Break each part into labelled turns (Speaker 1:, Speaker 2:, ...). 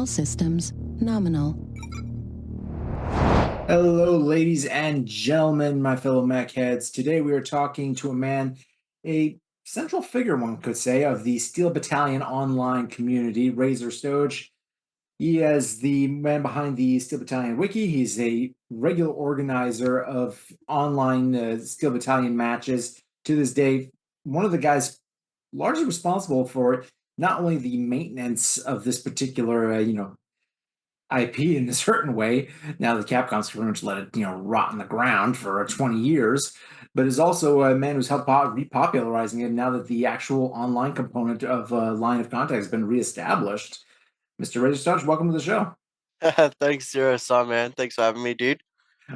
Speaker 1: systems nominal.
Speaker 2: Hello, ladies and gentlemen, my fellow mech heads. Today we are talking to a man, a central figure, one could say, of the Steel Battalion online community, RazorStoJ. He is the man behind the Steel Battalion wiki. He's a regular organizer of online Steel Battalion matches. To this day, one of the guys largely responsible for not only the maintenance of this particular, IP in a certain way. Now the Capcom's pretty much let it, rot in the ground for 20 years, but is also a man who's helped repopularizing it now that the actual online component of Line of Contact has been reestablished. Mr. RazorStoJ, welcome to the show.
Speaker 3: Thanks, Zero Sun, man. Thanks for having me, dude.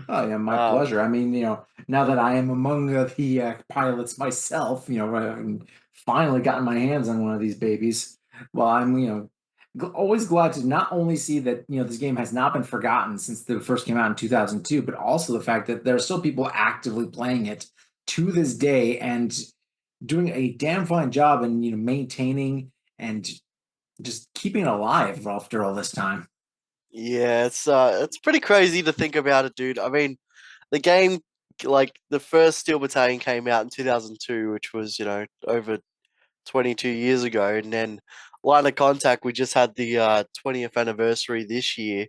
Speaker 2: Oh yeah, my
Speaker 3: Um,
Speaker 2: pleasure. I mean, now that I am among the pilots myself, and finally gotten my hands on one of these babies. Well, I'm, always glad to not only see that this game has not been forgotten since it first came out in 2002, but also the fact that there are still people actively playing it to this day and doing a damn fine job in maintaining and just keeping it alive after all this time.
Speaker 3: yeah, it's pretty crazy to think about it, dude. I mean, the game, like the first Steel Battalion came out in 2002, which was over 22 years ago, and then Line of Contact, we just had the 20th anniversary this year,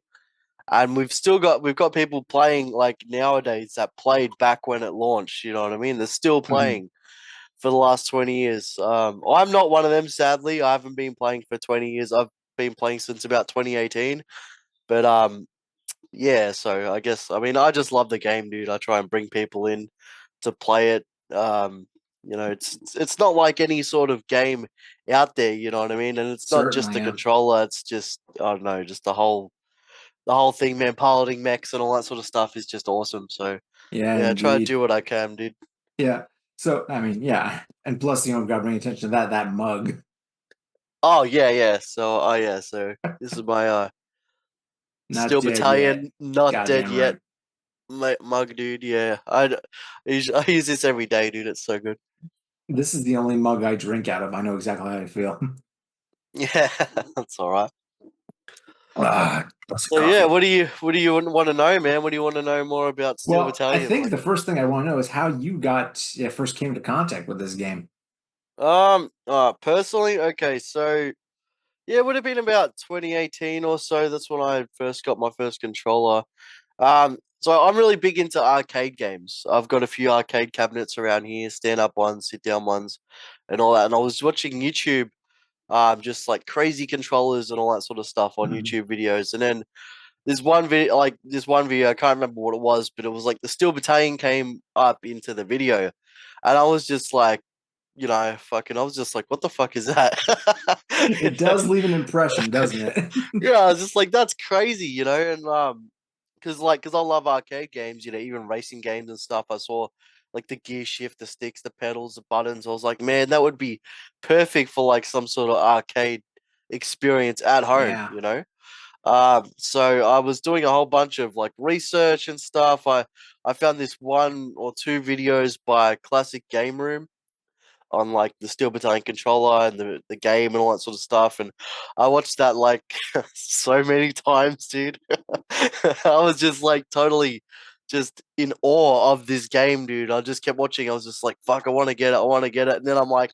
Speaker 3: and we've got people playing like nowadays that played back when it launched. You know what I mean? They're still
Speaker 2: Mhm.
Speaker 3: playing for the last 20 years. I'm not one of them, sadly. I haven't been playing for 20 years. I've been playing since about 2018. But yeah. So I guess I just love the game, dude. I try and bring people in to play it. It's not like any sort of game out there. You know what I mean? And it's not just
Speaker 2: Certainly,
Speaker 3: the
Speaker 2: yeah.
Speaker 3: controller. It's just I don't know, just the whole thing, man. Piloting mechs and all that sort of stuff is just awesome. So
Speaker 2: Yeah,
Speaker 3: yeah, I try to
Speaker 2: indeed.
Speaker 3: do what I can, dude.
Speaker 2: Yeah. So, I mean, yeah. And plus, got to bring attention to that mug.
Speaker 3: Oh yeah, yeah. So this is my
Speaker 2: Not
Speaker 3: Steel
Speaker 2: dead yet.
Speaker 3: Battalion, not dead
Speaker 2: Goddamn
Speaker 3: yet
Speaker 2: right.
Speaker 3: mug, dude. Yeah, I use this every day, dude. It's so good.
Speaker 2: This is the only mug I drink out of. I know exactly how I feel.
Speaker 3: Yeah, that's all right.
Speaker 2: Plus
Speaker 3: So yeah,
Speaker 2: coffee.
Speaker 3: what do you want to know, man? What do you want to know more about Steel
Speaker 2: Well, I
Speaker 3: Battalion?
Speaker 2: think
Speaker 3: Like,
Speaker 2: the first thing I want to know is how you first came into contact with this game.
Speaker 3: personally, okay, so yeah, it would have been about 2018 or so. That's when I first got my first controller. So I'm really big into arcade games. I've got a few arcade cabinets around here, stand-up ones, sit-down ones, and all that. And I was watching YouTube, just like crazy controllers and all that sort of stuff on
Speaker 2: Mhm.
Speaker 3: YouTube videos. And then this one video, I can't remember what it was, but it was like the Steel Battalion came up into the video, and I was just like, I was just like, what the fuck is that? You
Speaker 2: It
Speaker 3: know?
Speaker 2: does leave an impression, doesn't it?
Speaker 3: Yeah, I was just like, that's crazy, and because I love arcade games, even racing games and stuff. I saw like the gear shift, the sticks, the pedals, the buttons. I was like, man, that would be perfect for like some sort of arcade experience at home,
Speaker 2: Yeah.
Speaker 3: So I was doing a whole bunch of like research and stuff. I found this one or two videos by Classic Game Room on like the Steel Battalion controller and the game and all that sort of stuff. And I watched that like so many times, dude. I was just like totally just in awe of this game, dude. I just kept watching. I was just like, fuck, I want to get it. I want to get it. And then I'm like,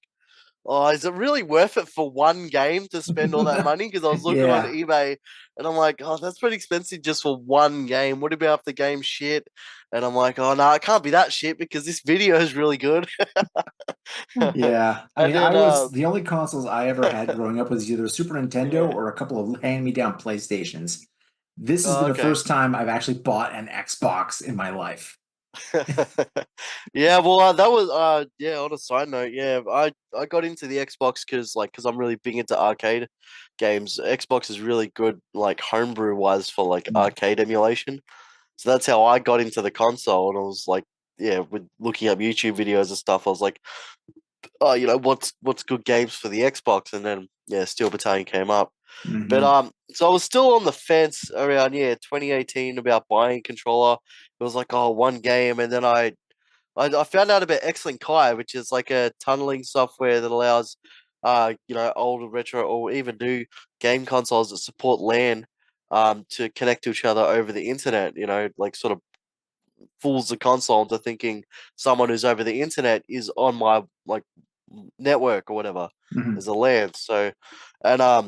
Speaker 3: oh, is it really worth it for one game to spend all that money? Because I was looking on
Speaker 2: Yeah.
Speaker 3: eBay and I'm like, oh, that's pretty expensive just for one game. What about if the game's shit? And I'm like, oh, no, it can't be that shit because this video is really good.
Speaker 2: Yeah. I
Speaker 3: And
Speaker 2: mean, I
Speaker 3: then,
Speaker 2: was the only consoles I ever had growing up was either a Super Nintendo
Speaker 3: yeah.
Speaker 2: or a couple of hand-me-down PlayStations. This has
Speaker 3: Oh,
Speaker 2: been the
Speaker 3: okay.
Speaker 2: first time I've actually bought an Xbox in my life.
Speaker 3: Yeah, well, that was yeah. On a side note, yeah, I got into the Xbox because I'm really big into arcade games. Xbox is really good, like homebrew wise for like
Speaker 2: Mm.
Speaker 3: arcade emulation. So that's how I got into the console, and I was like, yeah, with looking up YouTube videos and stuff, I was like, oh, what's good games for the Xbox, and then yeah, Steel Battalion came up. But
Speaker 2: Mhm.
Speaker 3: so I was still on the fence around 2018 about buying a controller. It was like, oh, one game, and then I found out about X-Link Kai, which is like a tunneling software that allows old retro or even new game consoles that support LAN to connect to each other over the internet, like sort of fools the console into thinking someone who's over the internet is on my like network or whatever
Speaker 2: Mhm.
Speaker 3: as a LAN. So and I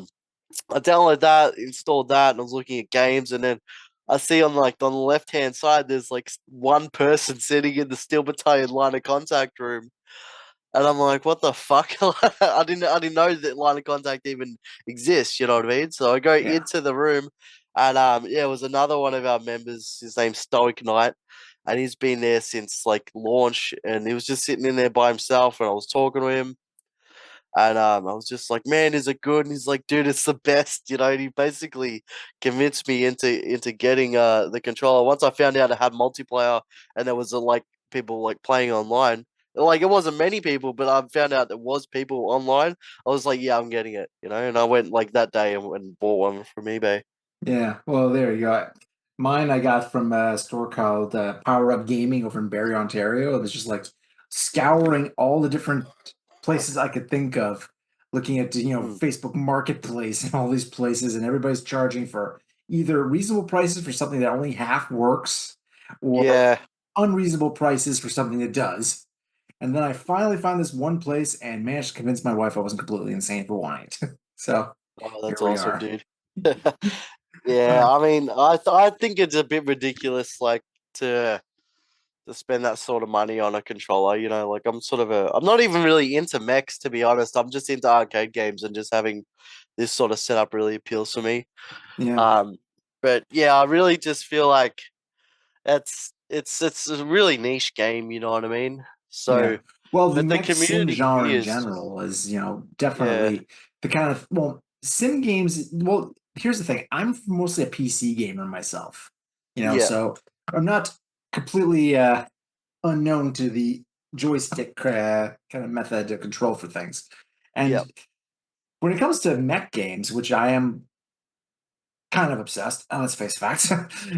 Speaker 3: downloaded that, installed that, and I was looking at games, and then I see on the left hand side there's like one person sitting in the Steel Battalion line of contact room, and I'm like, what the fuck? I didn't know that line of contact even exists. You know what I mean? So I go
Speaker 2: Yeah.
Speaker 3: into the room, and yeah, it was another one of our members. His name's Stoic Knight, and he's been there since like launch, and he was just sitting in there by himself, and I was talking to him. And I was just like, "Man, is it good?" And he's like, "Dude, it's the best." And he basically convinced me into getting the controller. Once I found out it had multiplayer and there was like people like playing online. Like it wasn't many people, but I found out there was people online. I was like, "Yeah, I'm getting it," And I went like that day and went and bought one from eBay.
Speaker 2: Yeah, well, there you go. Mine I got from a store called Power Up Gaming over in Barrie, Ontario. It was just like scouring all the different places I could think of, looking at
Speaker 3: Mm.
Speaker 2: Facebook Marketplace and all these places, and everybody's charging for either reasonable prices for something that only half works, or
Speaker 3: Yeah,
Speaker 2: unreasonable prices for something that does. And then I finally found this one place and managed to convince my wife I wasn't completely insane for wanting it. So
Speaker 3: oh,
Speaker 2: here
Speaker 3: that's
Speaker 2: we
Speaker 3: awesome,
Speaker 2: are.
Speaker 3: dude. Yeah,
Speaker 2: Uh,
Speaker 3: I mean, I think it's a bit ridiculous, like to spend that sort of money on a controller. Like I'm not even really into mechs to be honest. I'm just into arcade games and just having this sort of setup really appeals to me.
Speaker 2: yeah.
Speaker 3: Um, but yeah, I really just feel like it's a really niche game. You know what I mean?
Speaker 2: Yeah.
Speaker 3: So,
Speaker 2: Well, the
Speaker 3: but the
Speaker 2: mech sim
Speaker 3: community
Speaker 2: genre in
Speaker 3: is
Speaker 2: general is,
Speaker 3: yeah,
Speaker 2: definitely the kind of, well, sim games. Well, here's the thing. I'm mostly a PC gamer myself,
Speaker 3: yeah,
Speaker 2: so I'm not completely unknown to the joystick kind of method of control for things.
Speaker 3: yeah,
Speaker 2: And when it comes to mech games, which I am kind of obsessed. Let's face facts.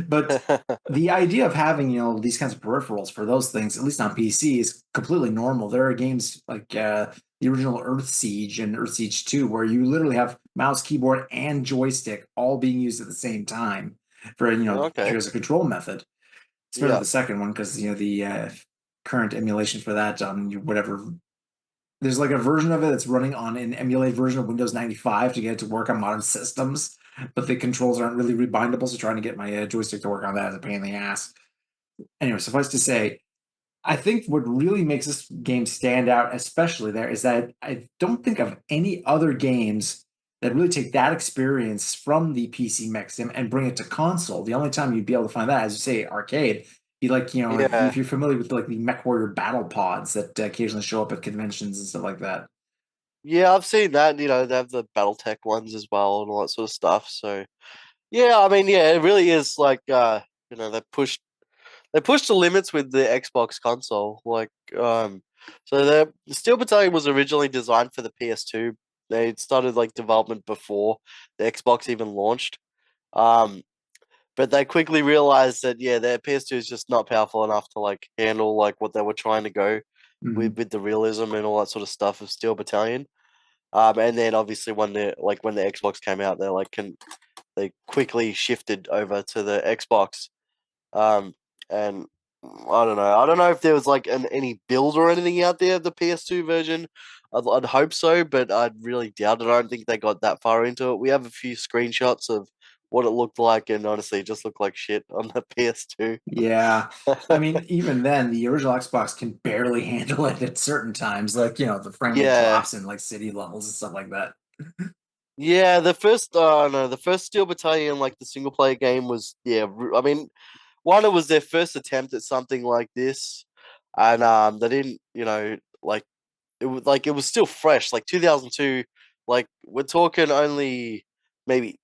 Speaker 2: But the idea of having these kinds of peripherals for those things, at least on PC, is completely normal. There are games like the original Earth Siege and Earth Siege 2, where you literally have mouse, keyboard, and joystick all being used at the same time for
Speaker 3: okay,
Speaker 2: as a control method. Especially
Speaker 3: yeah,
Speaker 2: the second one, because the current emulation for that on whatever, there's like a version of it that's running on an emulated version of Windows 95 to get it to work on modern systems, but the controls aren't really rebindable. So trying to get my joystick to work on that is a pain in the ass. Anyway, suffice to say, I think what really makes this game stand out, especially there, is that I don't think of any other games that really take that experience from the PC mech sim and bring it to console. The only time you'd be able to find that, as you say, arcade, be like, if
Speaker 3: yeah.
Speaker 2: you're familiar with like the Mech Warrior battle pods that occasionally show up at conventions and stuff like that.
Speaker 3: Yeah, I've seen that. They have the BattleTech ones as well and all that sort of stuff. So yeah, I mean, yeah, it really is like they pushed the limits with the Xbox console. Like so the Steel Battalion was originally designed for the PS2. They started like development before the Xbox even launched. Um but they quickly realized that yeah, their PS2 is just not powerful enough to like handle like what they were trying to go
Speaker 2: Mhm.
Speaker 3: with the realism and all that sort of stuff of Steel Battalion. And then obviously when the Xbox came out, they quickly shifted over to the Xbox. And I don't know. I don't know if there was like any build or anything out there of the PS2 version. I'd hope so, but I'd really doubt it. I don't think they got that far into it. We have a few screenshots of what it looked like, and honestly, it just looked like shit on the PS2.
Speaker 2: Yeah. I mean, even then, the original Xbox can barely handle it at certain times. Like, the frame rate
Speaker 3: Yeah,
Speaker 2: drops in like city levels and stuff like that.
Speaker 3: yeah. The first Steel Battalion, like the single player game, was yeah. I mean, one, it was their first attempt at something like this, and they didn't, like it was still fresh, like 2002. Like we're talking only maybe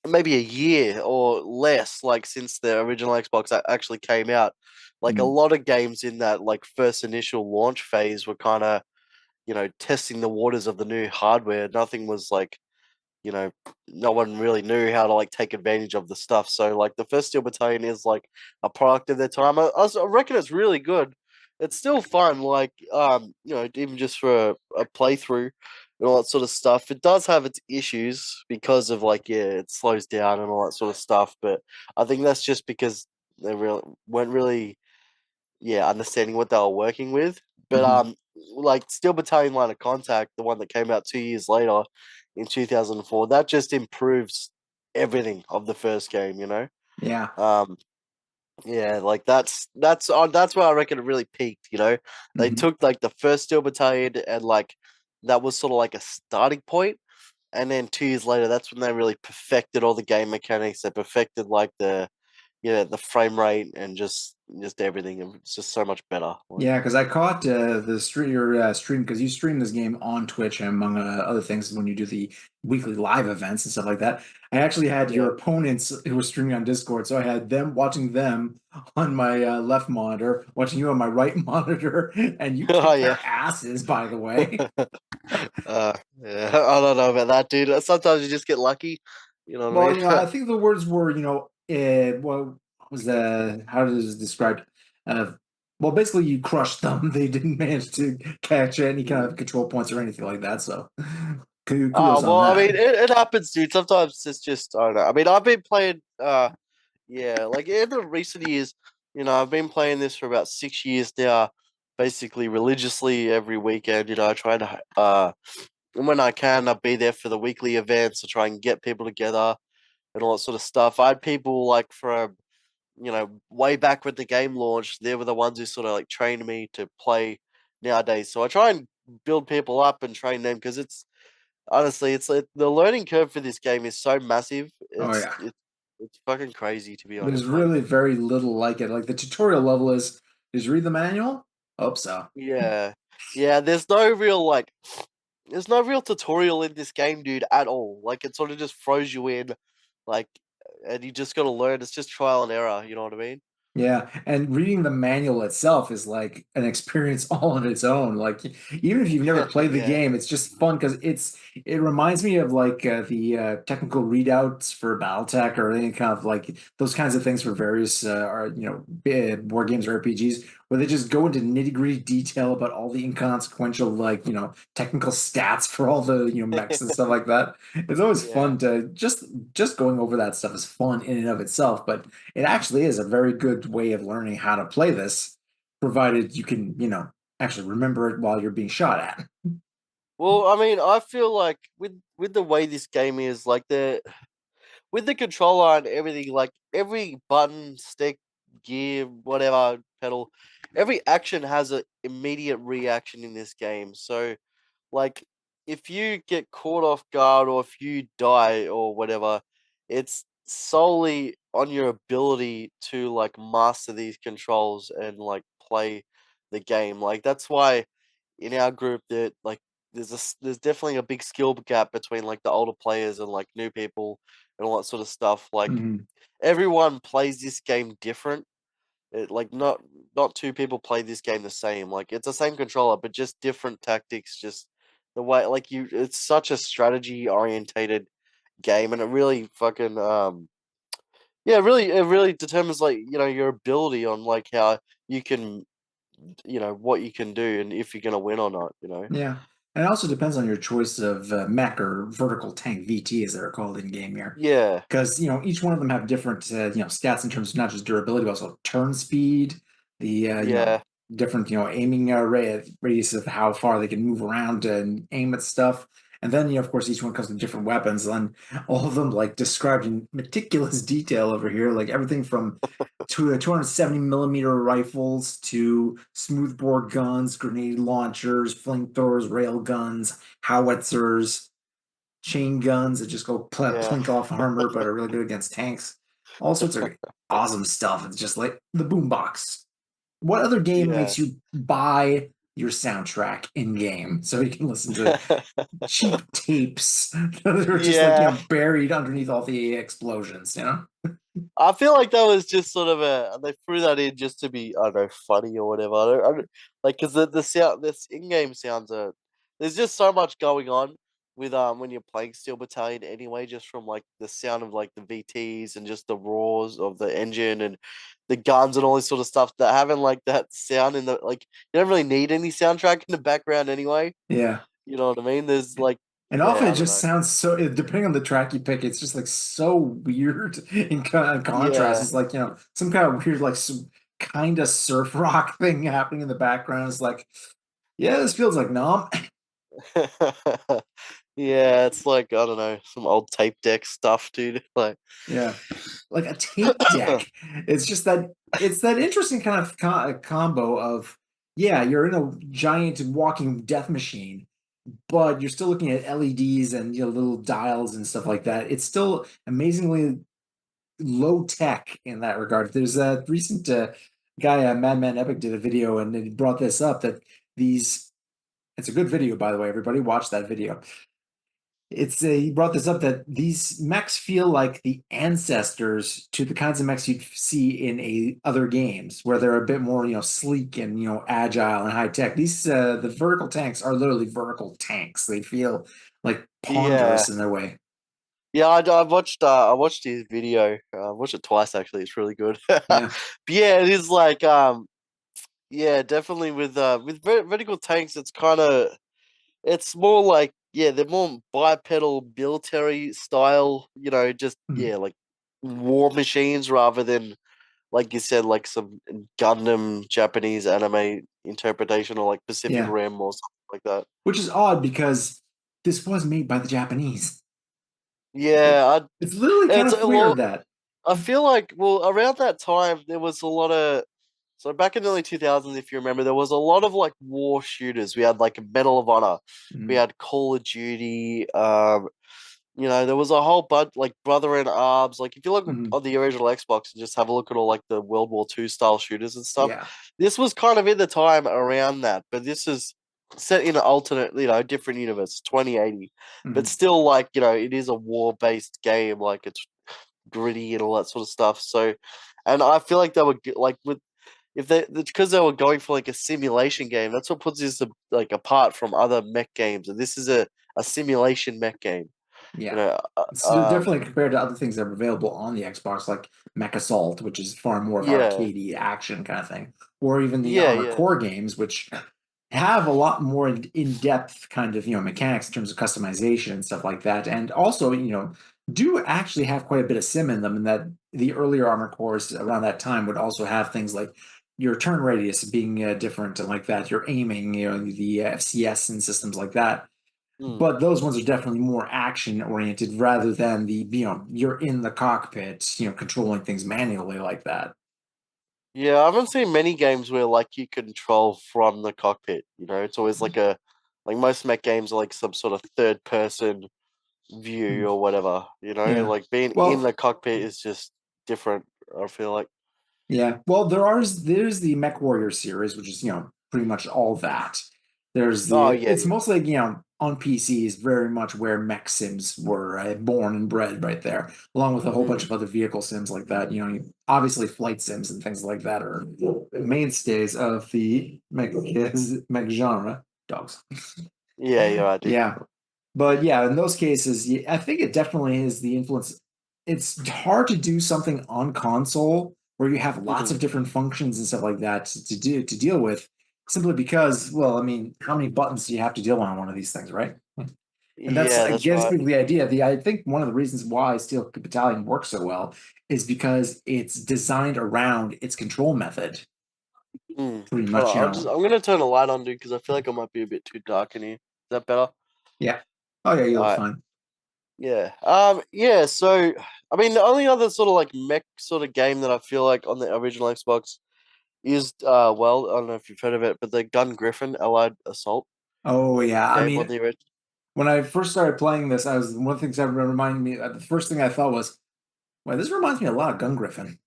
Speaker 3: maybe a year or less, like since the original Xbox actually came out. Like a
Speaker 2: Mm.
Speaker 3: lot of games in that like first initial launch phase were kind of testing the waters of the new hardware. Nothing was like you know, no one really knew how to like take advantage of the stuff. So like the first Steel Battalion is like a product of their time. I reckon it's really good. It's still fun, like even just for a playthrough. and all that sort of stuff. It does have its issues because of like it slows down and all that sort of stuff. But I think that's just because they really weren't really understanding what they were working with. But
Speaker 2: Mhm.
Speaker 3: like Steel Battalion Line of Contact, the one that came out 2 years later in 2004, that just improves everything of the first game.
Speaker 2: Yeah.
Speaker 3: Um, yeah, like that's where I reckon it really peaked. They
Speaker 2: Mhm.
Speaker 3: took like the first Steel Battalion and like that was sort of like a starting point, and then 2 years later, that's when they really perfected all the game mechanics. They perfected like the frame rate and just everything. It's just so much better. Like,
Speaker 2: Yeah, because I caught the stream because you stream this game on Twitch and among other things when you do the weekly live events and stuff like that. I actually had
Speaker 3: yeah,
Speaker 2: your opponents who were streaming on Discord, so I had them watching them on my left monitor, watching you on my right monitor, and you
Speaker 3: oh
Speaker 2: kicked
Speaker 3: yeah.
Speaker 2: their asses, by the way.
Speaker 3: Yeah, I don't know about that, dude. Sometimes you just get lucky. You know what
Speaker 2: Well,
Speaker 3: I
Speaker 2: I
Speaker 3: mean?
Speaker 2: think the words were, what was the, how is it described? Uh, well, basically, you crushed them. They didn't manage to catch any kind of control points or anything like that. So, kudos
Speaker 3: Oh
Speaker 2: on
Speaker 3: well, I
Speaker 2: that.
Speaker 3: mean, it happens, dude. Sometimes it's just I don't know. I mean, I've been playing. Yeah, like in the recent years, I've been playing this for about 6 years now, basically religiously every weekend. I try to and when I can, I'll be there for the weekly events. I try and get people together and all that sort of stuff. I had people like from way back when the game launched. They were the ones who sort of like trained me to play nowadays. So I try and build people up and train them because it's honestly, it's like the learning curve for this game is so massive.
Speaker 2: Oh
Speaker 3: It's
Speaker 2: yeah,
Speaker 3: it's it's fucking crazy to be
Speaker 2: there's
Speaker 3: honest. Like,
Speaker 2: really very little like it. Like the tutorial level is read the manual. Hope so.
Speaker 3: yeah, yeah. There's no real tutorial in this game, dude, at all. Like, it sort of just throws you in, like, and you just got to learn. It's just trial and error. You know what I mean?
Speaker 2: Yeah, and reading the manual itself is like an experience all on its own. Like even if you've never played the
Speaker 3: Yeah,
Speaker 2: game, it's just fun because it reminds me of like the technical readouts for BattleTech or any kind of like those kinds of things for various board games or RPGs where they just go into nitty-gritty detail about all the inconsequential like technical stats for all the mechs and stuff like that. It's always
Speaker 3: yeah.
Speaker 2: fun to just going over that stuff is fun in and of itself, but it actually is a very good way of learning how to play this, provided you can, actually remember it while you're being shot at.
Speaker 3: Well, I mean, I feel like with the way this game is, like with the controller and everything, like every button, stick, gear, whatever, pedal, every action has an immediate reaction in this game. So, like, if you get caught off guard or if you die or whatever, it's solely on your ability to like master these controls and like play the game. Like that's why in our group that like there's definitely a big skill gap between like the older players and like new people and all that sort of stuff. Like
Speaker 2: Mhm.
Speaker 3: everyone plays this game different. Like not two people play this game the same. Like it's the same controller, but just different tactics. Just the way like it's such a strategy orientated game, and it really fucking yeah, it really determines like your ability on like how you can what you can do and if you're gonna win or not.
Speaker 2: Yeah. And it also depends on your choice of mech or vertical tank VT, as they're called in game here.
Speaker 3: Yeah,
Speaker 2: Because each one of them have different stats in terms of not just durability but also turn speed, the
Speaker 3: yeah,
Speaker 2: different aiming radius of how far they can move around and aim at stuff. And then of course each one comes with different weapons, and all of them like described in meticulous detail over here, like everything from 270 millimeter rifles to smoothbore guns, grenade launchers, flamethrowers, rail guns, howitzers, chain guns that just go
Speaker 3: yeah,
Speaker 2: plink off armor but are really good against tanks. All sorts of awesome stuff. It's just like the boombox. What other game
Speaker 3: yeah.
Speaker 2: makes you buy your soundtrack in game so you can listen to cheap tapes that are just like
Speaker 3: Yeah,
Speaker 2: buried underneath all the explosions?
Speaker 3: I feel like that was just sort of they threw that in just to be I don't know funny or whatever. I don't like because the sound this in-game sounds are there's just so much going on with when you're playing Steel Battalion anyway, just from like the sound of like the VTs and just the roars of the engine and the guns and all this sort of stuff that having like that sound in the like you don't really need any soundtrack in the background anyway.
Speaker 2: Yeah.
Speaker 3: You know what I mean? There's like,
Speaker 2: And often
Speaker 3: yeah,
Speaker 2: it
Speaker 3: I don't
Speaker 2: just
Speaker 3: know.
Speaker 2: sounds so, depending on the track you pick, it's just like so weird in contrast.
Speaker 3: Yeah.
Speaker 2: It's like, some kind of weird, like some kind of surf rock thing happening in the background. It's like, yeah, this feels like Nom.
Speaker 3: Yeah, it's like, I don't know, some old tape deck stuff, dude. Like,
Speaker 2: Yeah. Like a tape deck. It's just that it's that interesting kind of combo of, yeah, you're in a giant walking death machine, but you're still looking at LEDs and little dials and stuff like that. It's still amazingly low tech in that regard. There's a recent guy, Madman Epic, did a video and he brought this up that these. It's a good video, by the way. Everybody watch that video. He brought this up that these mechs feel like the ancestors to the kinds of mechs you'd see in other games, where they're a bit more sleek and agile and high tech. These the vertical tanks are literally vertical tanks. They feel like
Speaker 3: yeah.
Speaker 2: ponderous in their way.
Speaker 3: Yeah, I watched his video. I watched it twice actually. It's really good. But
Speaker 2: Yeah.
Speaker 3: yeah, it is like yeah, definitely with vertical tanks it's kind of it's more like yeah, they're more bipedal military style, just
Speaker 2: Mhm.
Speaker 3: yeah, like war machines rather than like you said like some Gundam Japanese anime interpretation or like Pacific
Speaker 2: Yeah.
Speaker 3: Rim or something like that.
Speaker 2: Which is odd because this was made by the Japanese.
Speaker 3: Yeah,
Speaker 2: It's literally kind
Speaker 3: it's
Speaker 2: of
Speaker 3: well
Speaker 2: weird that.
Speaker 3: I feel like well around that time there was a lot of so back in the early 2000s, if you remember, there was a lot of like war shooters. We had like Medal of Honor, we
Speaker 2: Mhm.
Speaker 3: had Call of Duty. There was a whole bunch like Brother in Arms. Like if you look
Speaker 2: Mhm.
Speaker 3: on the original Xbox and just have a look at all like the World War II style shooters and stuff,
Speaker 2: Yeah.
Speaker 3: this was kind of in the time around that. But this is set in an alternate, different universe, 2080. But
Speaker 2: Mhm.
Speaker 3: still, like it is a war based game. Like it's gritty and all that sort of stuff. So, and I feel like they were like with if they because they were going for like a simulation game. That's what puts this like apart from other mech games. And this is a simulation mech game. You
Speaker 2: Yeah.
Speaker 3: know,
Speaker 2: It's definitely compared to other things that are available on the Xbox, like Mech Assault, which is far more
Speaker 3: yeah,
Speaker 2: arcadey action kind of thing, or even the
Speaker 3: yeah,
Speaker 2: Armored
Speaker 3: yeah.
Speaker 2: Core games, which have a lot more in-depth kind of mechanics in terms of customization and stuff like that, and also do actually have quite a bit of sim in them. And that the earlier Armored Cores around that time would also have things like your turn radius being different and like that, your aiming, the FCS and systems like that,
Speaker 3: Hmm.
Speaker 2: but those ones are definitely more action oriented rather than the you're in the cockpit controlling things manually like that.
Speaker 3: Yeah, I haven't seen many games where like you control from the cockpit. It's always like most mech games are like some sort of third person view
Speaker 2: Mhm.
Speaker 3: or whatever.
Speaker 2: Yeah.
Speaker 3: Like being in
Speaker 2: Well,
Speaker 3: the cockpit is just different. I feel like.
Speaker 2: yeah. Well, there's the Mech Warrior series, which is pretty much all that. There's
Speaker 3: Oh yeah,
Speaker 2: it's
Speaker 3: yeah.
Speaker 2: mostly on PCs, very much where mech sims were born and bred right there, along with a whole bunch
Speaker 3: Mm.
Speaker 2: of other vehicle sims like that. Obviously flight sims and things like that are mainstays of the mech genre. Dogs.
Speaker 3: Yeah, yeah, I do.
Speaker 2: Yeah. But yeah, in those cases, I think it definitely is the influence. It's hard to do something on console where you have lots
Speaker 3: Hmm.
Speaker 2: of different functions and stuff like that to deal with, simply because, well, I mean, how many buttons do you have to deal on one of these things, right? And that's,
Speaker 3: Yeah,
Speaker 2: I
Speaker 3: that's
Speaker 2: guess,
Speaker 3: right.
Speaker 2: the idea. I think one of the reasons why Steel Battalion works so well is because it's designed around its control method.
Speaker 3: Mm.
Speaker 2: Pretty
Speaker 3: Hold
Speaker 2: much,
Speaker 3: on, I'm gonna turn the light on, dude, because I feel like it might be a bit too dark in here. Is that better?
Speaker 2: yeah. Oh yeah, you
Speaker 3: All
Speaker 2: look
Speaker 3: right.
Speaker 2: fine.
Speaker 3: Yeah. Yeah. So, I mean, the only other sort of like mech sort of game that I feel like on the original Xbox is well, I don't know if you've heard of it, but the Gun Griffin Allied Assault
Speaker 2: Oh yeah, I
Speaker 3: game on
Speaker 2: mean,
Speaker 3: the original.
Speaker 2: when I first started playing this, I was one of the things that reminded me. The first thing I thought was, "Well, this reminds me a lot of Gun Griffin."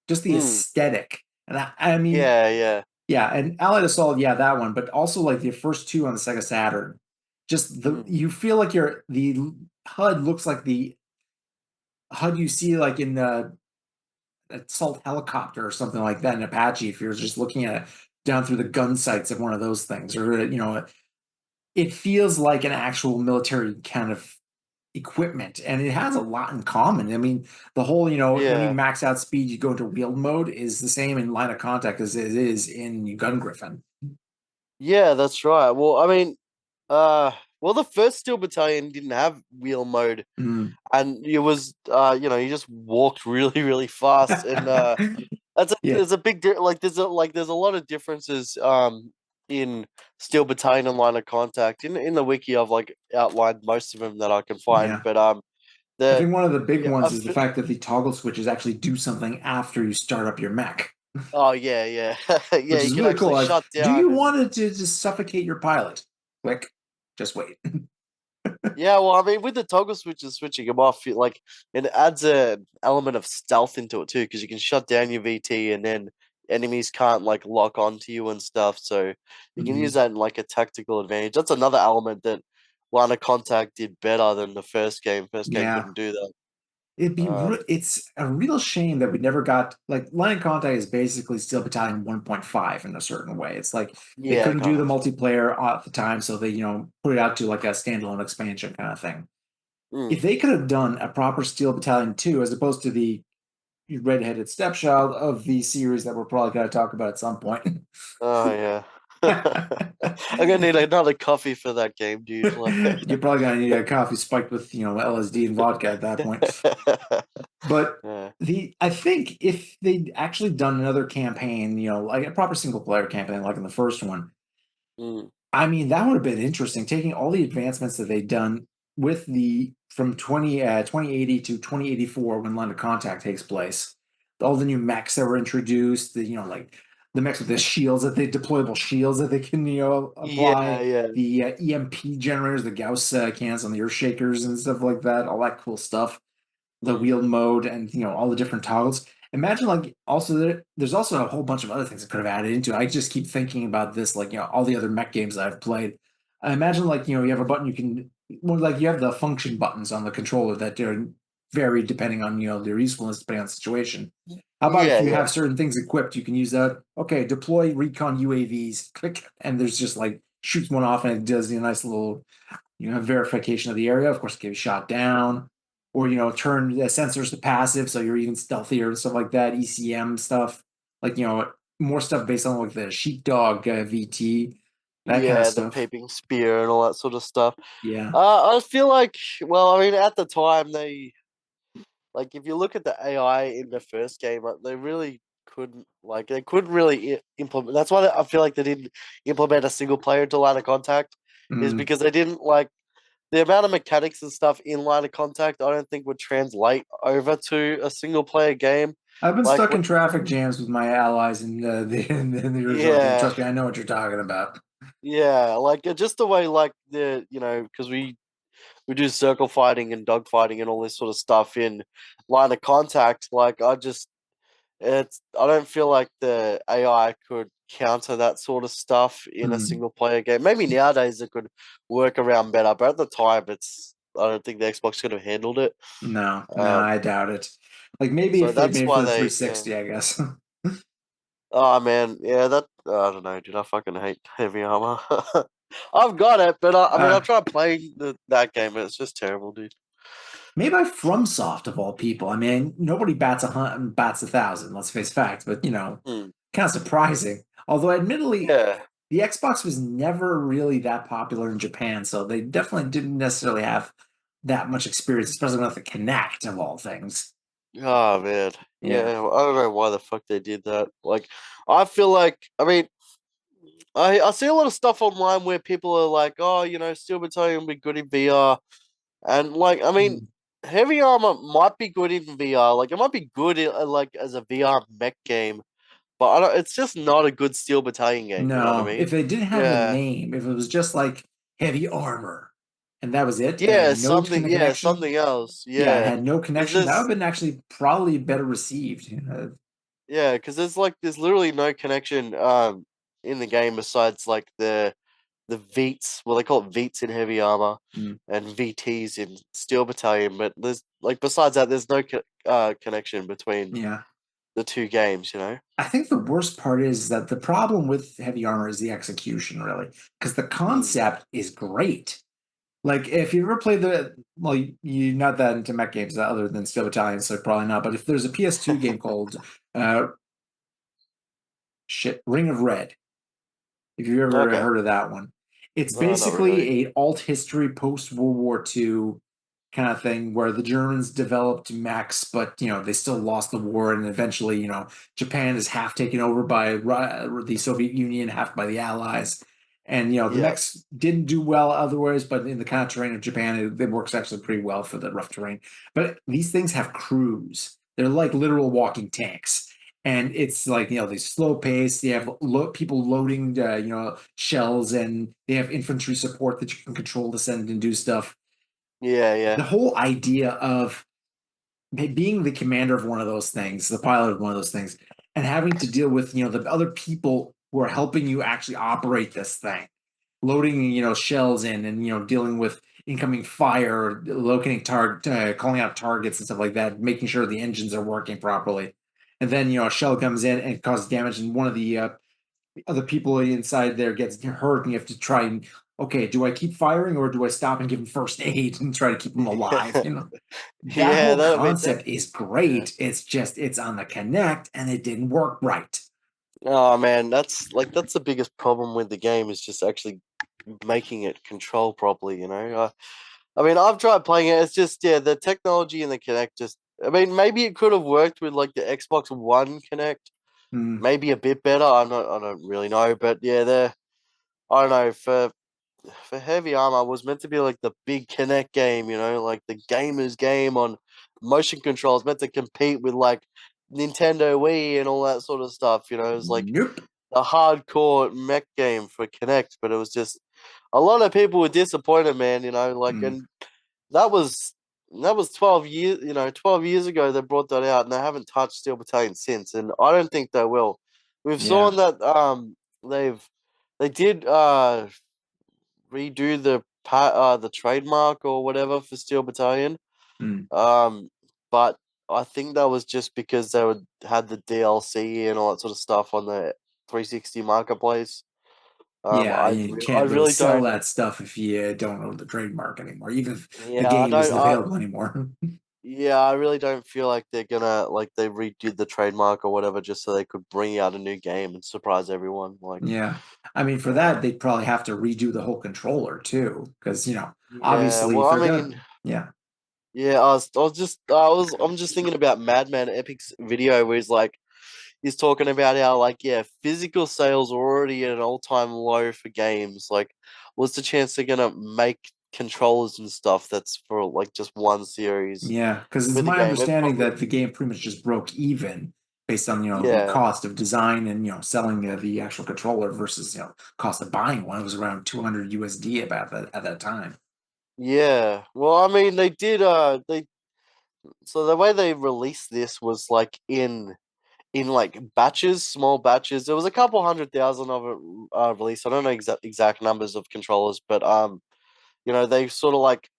Speaker 2: Just the
Speaker 3: Mm.
Speaker 2: aesthetic, and I mean,
Speaker 3: Yeah. Yeah.
Speaker 2: yeah, and Allied Assault, yeah, that one, but also like the first two on the Sega Saturn. Just
Speaker 3: Mm.
Speaker 2: you feel like the HUD looks like the HUD you see like in the assault helicopter or something like that in Apache. If you're just looking at it down through the gun sights of one of those things, or it feels like an actual military kind of equipment, and it has a lot in common. I mean, the whole, when you
Speaker 3: Yeah.
Speaker 2: max out speed, you go into wheel mode is the same in line of contact as it is in Gun Griffin.
Speaker 3: Yeah. That's right. Well, I mean. Well, the first Steel Battalion didn't have wheel mode,
Speaker 2: Mm.
Speaker 3: and it was you just walked really really fast, and
Speaker 2: Yeah,
Speaker 3: there's a big there's a lot of differences in Steel Battalion and Line of Contact. In the wiki, I've like outlined most of them that I can find,
Speaker 2: yeah.
Speaker 3: but
Speaker 2: I
Speaker 3: the
Speaker 2: think one of the big
Speaker 3: yeah,
Speaker 2: ones is the fact that the toggle switches actually do something after you start up your mech,
Speaker 3: oh yeah, yeah, yeah,
Speaker 2: which
Speaker 3: you
Speaker 2: is
Speaker 3: can
Speaker 2: really cool.
Speaker 3: actually
Speaker 2: Like,
Speaker 3: shut
Speaker 2: do
Speaker 3: down
Speaker 2: you
Speaker 3: and
Speaker 2: want it to just suffocate your pilot? Click. Just wait.
Speaker 3: yeah, well, I mean, with the toggle switches switching them off, like it adds an element of stealth into it too, because you can shut down your VT and then enemies can't like lock onto you and stuff. So you can use
Speaker 2: Mhm.
Speaker 3: that in like a tactical advantage. That's another element that Line of Contact did better than the first game. First game
Speaker 2: Yeah.
Speaker 3: couldn't do that.
Speaker 2: It's a real shame that we never got like Line of Contact is basically Steel Battalion 1.5 in a certain way. It's like they
Speaker 3: Yeah,
Speaker 2: couldn't do
Speaker 3: kind
Speaker 2: the
Speaker 3: of.
Speaker 2: multiplayer at the time, so they, put it out to like a standalone expansion kind of thing. If
Speaker 3: Mm.
Speaker 2: they could have done a proper Steel Battalion 2 as opposed to the redheaded stepchild of the series that we're probably going to talk about at some point.
Speaker 3: Oh yeah. I'm gonna need another coffee for that game, dude. Like,
Speaker 2: You're probably going to need a coffee spiked with, LSD and vodka at that point. But
Speaker 3: yeah.
Speaker 2: I think if they'd actually done another campaign, like a proper single player campaign, like in the first one,
Speaker 3: Mm.
Speaker 2: I mean, that would have been interesting, taking all the advancements that they've done with the from 2080 to 2084 when Line of Contact takes place. All the new mechs that were introduced, like the mechs with the shields that they deployable shields that they can,
Speaker 3: Yeah,
Speaker 2: apply,
Speaker 3: yeah.
Speaker 2: the EMP generators, the Gauss cans on the earth shakers and stuff like that, all that cool stuff, the
Speaker 3: Mm.
Speaker 2: wheel mode and all the different toggles. Imagine like also there's also a whole bunch of other things that could have added into it. I just keep thinking about this, like all the other mech games that I've played. I imagine like you have a button you can well, like you have the function buttons on the controller that are vary depending on their usefulness depending on the situation. How about if
Speaker 3: Yeah,
Speaker 2: you
Speaker 3: yeah.
Speaker 2: have certain things equipped, you can use that. Okay, deploy recon UAVs. Click, and there's just like shoots one off and it does a nice little verification of the area. Of course, it can be shot down, or turn the sensors to passive, so you're even stealthier and stuff like that. ECM stuff, like more stuff based on like the sheepdog VT, that kind of
Speaker 3: Yeah, the
Speaker 2: stuff.
Speaker 3: peeping spear and all that sort of stuff.
Speaker 2: Yeah.
Speaker 3: I feel like, well, I mean, at the time they like if you look at the AI in the first game, like, they couldn't really implement. That's why I feel like they didn't implement a single player into Line of Contact, is
Speaker 2: Mm.
Speaker 3: because they didn't like the amount of mechanics and stuff in Line of Contact. I don't think would translate over to a single player game.
Speaker 2: I've been
Speaker 3: Like,
Speaker 2: stuck in traffic jams with my allies in the original game.
Speaker 3: yeah,
Speaker 2: Trust me, I know what you're talking about.
Speaker 3: yeah, like just the way like because we do circle fighting and dog fighting and all this sort of stuff in Line of Contact. Like I don't feel like the AI could counter that sort of stuff in a
Speaker 2: Mm.
Speaker 3: single player game. Maybe nowadays it could work around better, but at the time I don't think the Xbox could have handled it.
Speaker 2: No, no,
Speaker 3: Um,
Speaker 2: I doubt it. Like maybe
Speaker 3: so
Speaker 2: if they
Speaker 3: that's
Speaker 2: made it for
Speaker 3: why
Speaker 2: the
Speaker 3: yeah.
Speaker 2: 360, I guess.
Speaker 3: Oh man, yeah, that I don't know, dude. I fucking hate heavy armor. I've got it, but I mean, I've
Speaker 2: uh,
Speaker 3: tried playing that game, and it's just terrible, dude.
Speaker 2: Maybe by FromSoft of all people. I mean, nobody bats 1,000. Let's face facts, but
Speaker 3: Hmm.
Speaker 2: kind of surprising. Although, admittedly,
Speaker 3: Yeah.
Speaker 2: the Xbox was never really that popular in Japan, so they definitely didn't necessarily have that much experience, especially with the Kinect of all things.
Speaker 3: Oh man,
Speaker 2: Yeah.
Speaker 3: yeah. I don't know why the fuck they did that. Like, I feel like, I mean, I see a lot of stuff online where people are like, oh, Steel Battalion will be good in VR, and like, I mean,
Speaker 2: Mm.
Speaker 3: Heavy Armor might be good in VR. Like, it might be good like as a VR mech game, but I don't. It's just not a good Steel Battalion game. You know what I
Speaker 2: No, if
Speaker 3: mean?
Speaker 2: they didn't have the
Speaker 3: Yeah,
Speaker 2: name, if it was just like heavy armor, and that was it, and
Speaker 3: yeah,
Speaker 2: had no connection,
Speaker 3: something else.
Speaker 2: yeah, it
Speaker 3: Yeah,
Speaker 2: had no
Speaker 3: because
Speaker 2: connection, that would have
Speaker 3: there's
Speaker 2: been actually probably better received.
Speaker 3: yeah, because there's literally no connection in the game besides like the Veets. Well, they call it Veets in Heavy Armor
Speaker 2: Mm.
Speaker 3: and VTs in Steel Battalion, but there's like besides that, there's no connection between
Speaker 2: Yeah.
Speaker 3: the two games. You know.
Speaker 2: I think the worst part is that the problem with heavy armor is the execution, really, because the
Speaker 3: Mm.
Speaker 2: concept is great. Like, if you ever played well, you're not that into mech games other than Steel Battalion, so probably not. But if there's a PS2 game called uh, Ring of Red, if you've ever
Speaker 3: Okay.
Speaker 2: heard of that one, It's
Speaker 3: not really.
Speaker 2: basically a alt history post World War II kind of thing where the Germans developed mechs, but they still lost the war, and eventually Japan is half taken over by the Soviet Union, half by the Allies, and the
Speaker 3: Yeah,
Speaker 2: mechs didn't do well otherwise, but in the kind of terrain of Japan, it works actually pretty well for the rough terrain. But these things have crews; they're like literal walking tanks. And it's like they slow pace. They have people loading, shells, and they have infantry support that you can control to send and do stuff.
Speaker 3: yeah,
Speaker 2: The
Speaker 3: yeah,
Speaker 2: whole idea of being the commander of one of those things, the pilot of one of those things, and having to deal with the other people who are helping you actually operate this thing, loading shells in, and dealing with incoming fire, locating target, calling out targets and stuff like that, making sure the engines are working properly. And then a shell comes in and causes damage, and one of the other people inside there gets hurt, and you have to try and, okay, do I keep firing or do I stop and give them first aid and try to keep them alive? That
Speaker 3: yeah.
Speaker 2: whole
Speaker 3: That I mean, that
Speaker 2: concept is
Speaker 3: yeah.
Speaker 2: great. It's just it's on the Connect and it didn't work right.
Speaker 3: Oh man, that's the biggest problem with the game is just actually making it control properly. I mean, I've tried playing it. It's just the technology in the Kinect just. I mean, maybe it could have worked with like the Xbox One Kinect,
Speaker 2: Mm,
Speaker 3: maybe a bit better. I don't really know, but yeah, I don't know for Heavy Armor was meant to be like the big Kinect game, like the gamers game on motion controls, meant to compete with like Nintendo Wii and all that sort of stuff. It was like
Speaker 2: nope.
Speaker 3: a hardcore mech game for Kinect, but it was just a lot of people were disappointed, man. Like,
Speaker 2: Mm,
Speaker 3: and that was 12 years. 12 years ago they brought that out, and they haven't touched Steel Battalion since, and I don't think they will. We've
Speaker 2: yeah.
Speaker 3: seen that they've they did redo the trademark or whatever for Steel Battalion.
Speaker 2: Mm,
Speaker 3: Um, but I think that was just because they had the DLC and all that sort of stuff on the 360 marketplace.
Speaker 2: yeah, you
Speaker 3: I
Speaker 2: can't really
Speaker 3: really
Speaker 2: sell
Speaker 3: don't.
Speaker 2: that stuff if you don't own the trademark anymore, even if the
Speaker 3: Yeah, I
Speaker 2: game
Speaker 3: don't.
Speaker 2: isn't available anymore.
Speaker 3: Yeah, I really don't feel like they're gonna like they redid the trademark or whatever just so they could bring out a new game and surprise everyone. Like,
Speaker 2: Yeah. I mean, for
Speaker 3: uh,
Speaker 2: that, they'd probably have to redo the whole controller too, because
Speaker 3: yeah.
Speaker 2: obviously,
Speaker 3: Well,
Speaker 2: if
Speaker 3: I
Speaker 2: they're gonna,
Speaker 3: mean,
Speaker 2: yeah.
Speaker 3: yeah. I'm just thinking about Madman Epic's video where he's talking about how physical sales are already at an all-time low for games. Like, what's the chance they're gonna make controllers and stuff that's for like just one series
Speaker 2: Yeah, because it's
Speaker 3: with the
Speaker 2: my
Speaker 3: game? It
Speaker 2: understanding
Speaker 3: probably,
Speaker 2: that the game pretty much just broke even based on the
Speaker 3: yeah,
Speaker 2: cost of design and selling the actual controller versus cost of buying one. It was around 200 USD about that at that time.
Speaker 3: yeah. Well, I mean, they did. They So the way they released this was like in like batches, small batches. There was a couple 100,000 of it released. I don't know exact numbers of controllers, but they sort of like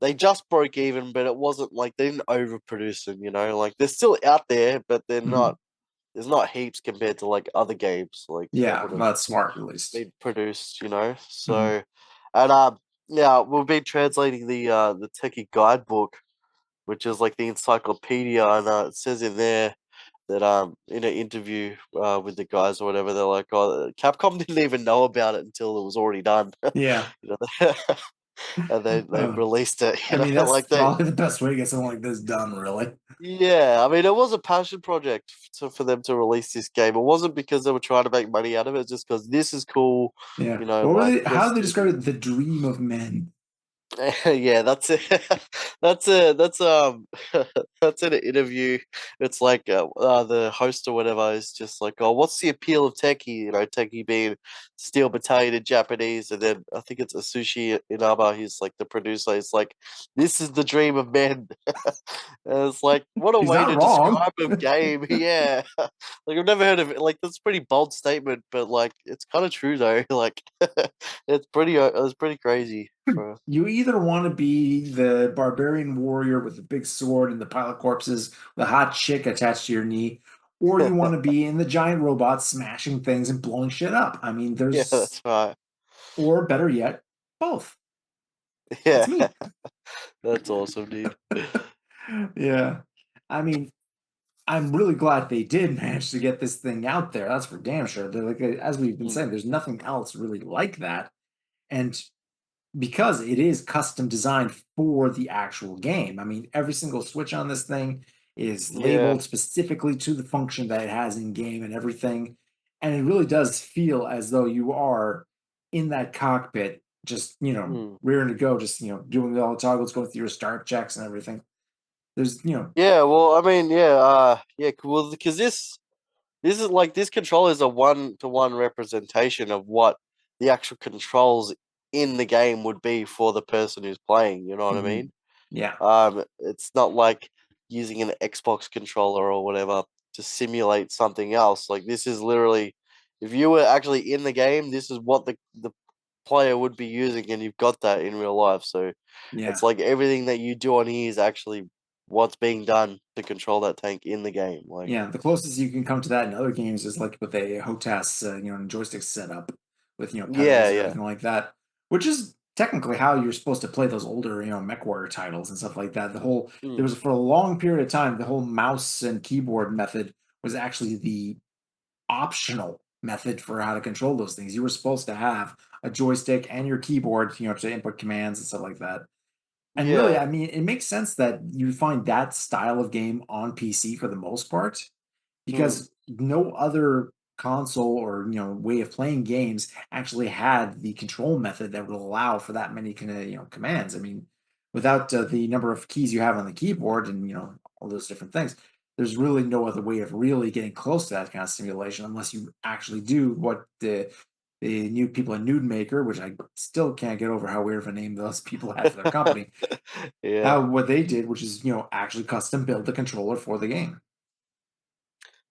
Speaker 3: they just broke even, but it wasn't like they didn't overproduce them. Like they're still out there, but they're not.
Speaker 2: Mhm.
Speaker 3: There's not heaps compared to like other games like that
Speaker 2: Yeah,
Speaker 3: would have
Speaker 2: that's smart at least.
Speaker 3: been produced.
Speaker 2: Mhm.
Speaker 3: So and yeah, we'll be translating the techie guidebook, which is like the encyclopedia, and it says in there that in an interview with the guys or whatever, they're like, "Oh, Capcom didn't even know about it until it was already done."
Speaker 2: Yeah.
Speaker 3: you know, and they
Speaker 2: Uh,
Speaker 3: released it.
Speaker 2: I mean, that's
Speaker 3: Like they.
Speaker 2: probably the best way to get something like this done, really.
Speaker 3: Yeah, I mean, it was a passion project for them to release this game. It wasn't because they were trying to make money out of it. It's just because this is cool.
Speaker 2: Yeah. What were
Speaker 3: Like
Speaker 2: they? How
Speaker 3: this.
Speaker 2: did they describe it? The dream of men.
Speaker 3: Yeah, that's it. That's that's in an interview. It's like the host or whatever is just like, oh, what's the appeal of Techie? Techie being Steel Battalion in Japanese, and then I think it's Asushi Inaba. He's like the producer. It's like this is the dream of men. And it's like what a
Speaker 2: He's
Speaker 3: way
Speaker 2: not
Speaker 3: to
Speaker 2: wrong.
Speaker 3: describe a game. Yeah, like I've never heard of it. Like that's a pretty bold statement, but like it's kind of true though. Like it's pretty crazy for.
Speaker 2: You either want to be the barbarian warrior with the big sword and the pile of corpses, the hot chick attached to your knee, or you want to be in the giant robot smashing things and blowing shit up. I mean,
Speaker 3: Yeah,
Speaker 2: there's,
Speaker 3: that's right.
Speaker 2: or better yet, both. That's
Speaker 3: Yeah,
Speaker 2: me.
Speaker 3: that's awesome, dude.
Speaker 2: Yeah. I mean, I'm really glad they did manage to get this thing out there. That's for damn sure. They're like, as we've been
Speaker 3: Mm.
Speaker 2: saying, there's nothing else really like that. And because it is custom designed for the actual game. I mean, every single switch on this thing is
Speaker 3: Yeah.
Speaker 2: labeled specifically to the function that it has in game and everything. And it really does feel as though you are in that cockpit, just,
Speaker 3: Mm.
Speaker 2: rearing to go, just, doing all the toggles, going through your start checks and everything. There's,
Speaker 3: Yeah, well, I mean, yeah, well, because this is like this controller is a one-to-one representation of what the actual controls in the game would be for the person who's playing. You know what I
Speaker 2: mhm.
Speaker 3: mean?
Speaker 2: Yeah,
Speaker 3: It's not like using an Xbox controller or whatever to simulate something else. Like this is literally, if you were actually in the game, this is what the player would be using, and you've got that in real life. So
Speaker 2: yeah.
Speaker 3: it's like everything that you do on here is actually what's being done to control that tank in the game. Like,
Speaker 2: Yeah, the closest you can come to that in other games is like with a HOTAS, and joystick setup with
Speaker 3: yeah,
Speaker 2: pedals and
Speaker 3: yeah,
Speaker 2: everything like that, which is technically how you're supposed to play those older MechWarrior titles and stuff like that. There
Speaker 3: mm,
Speaker 2: was for a long period of time the whole mouse and keyboard method was actually the optional method for how to control those things. You were supposed to have a joystick and your keyboard, to input commands and stuff like that. And really,
Speaker 3: yeah,
Speaker 2: I mean, it makes sense that you find that style of game on PC for the most part
Speaker 3: mm,
Speaker 2: because no other console or way of playing games actually had the control method that would allow for that many kind of commands. I mean, without the number of keys you have on the keyboard and all those different things, there's really no other way of really getting close to that kind of simulation unless you actually do what the new people at Nude Maker, which I still can't get over how weird of a name those people had for their company,
Speaker 3: yeah.
Speaker 2: how what they did, which is actually custom build the controller for the game.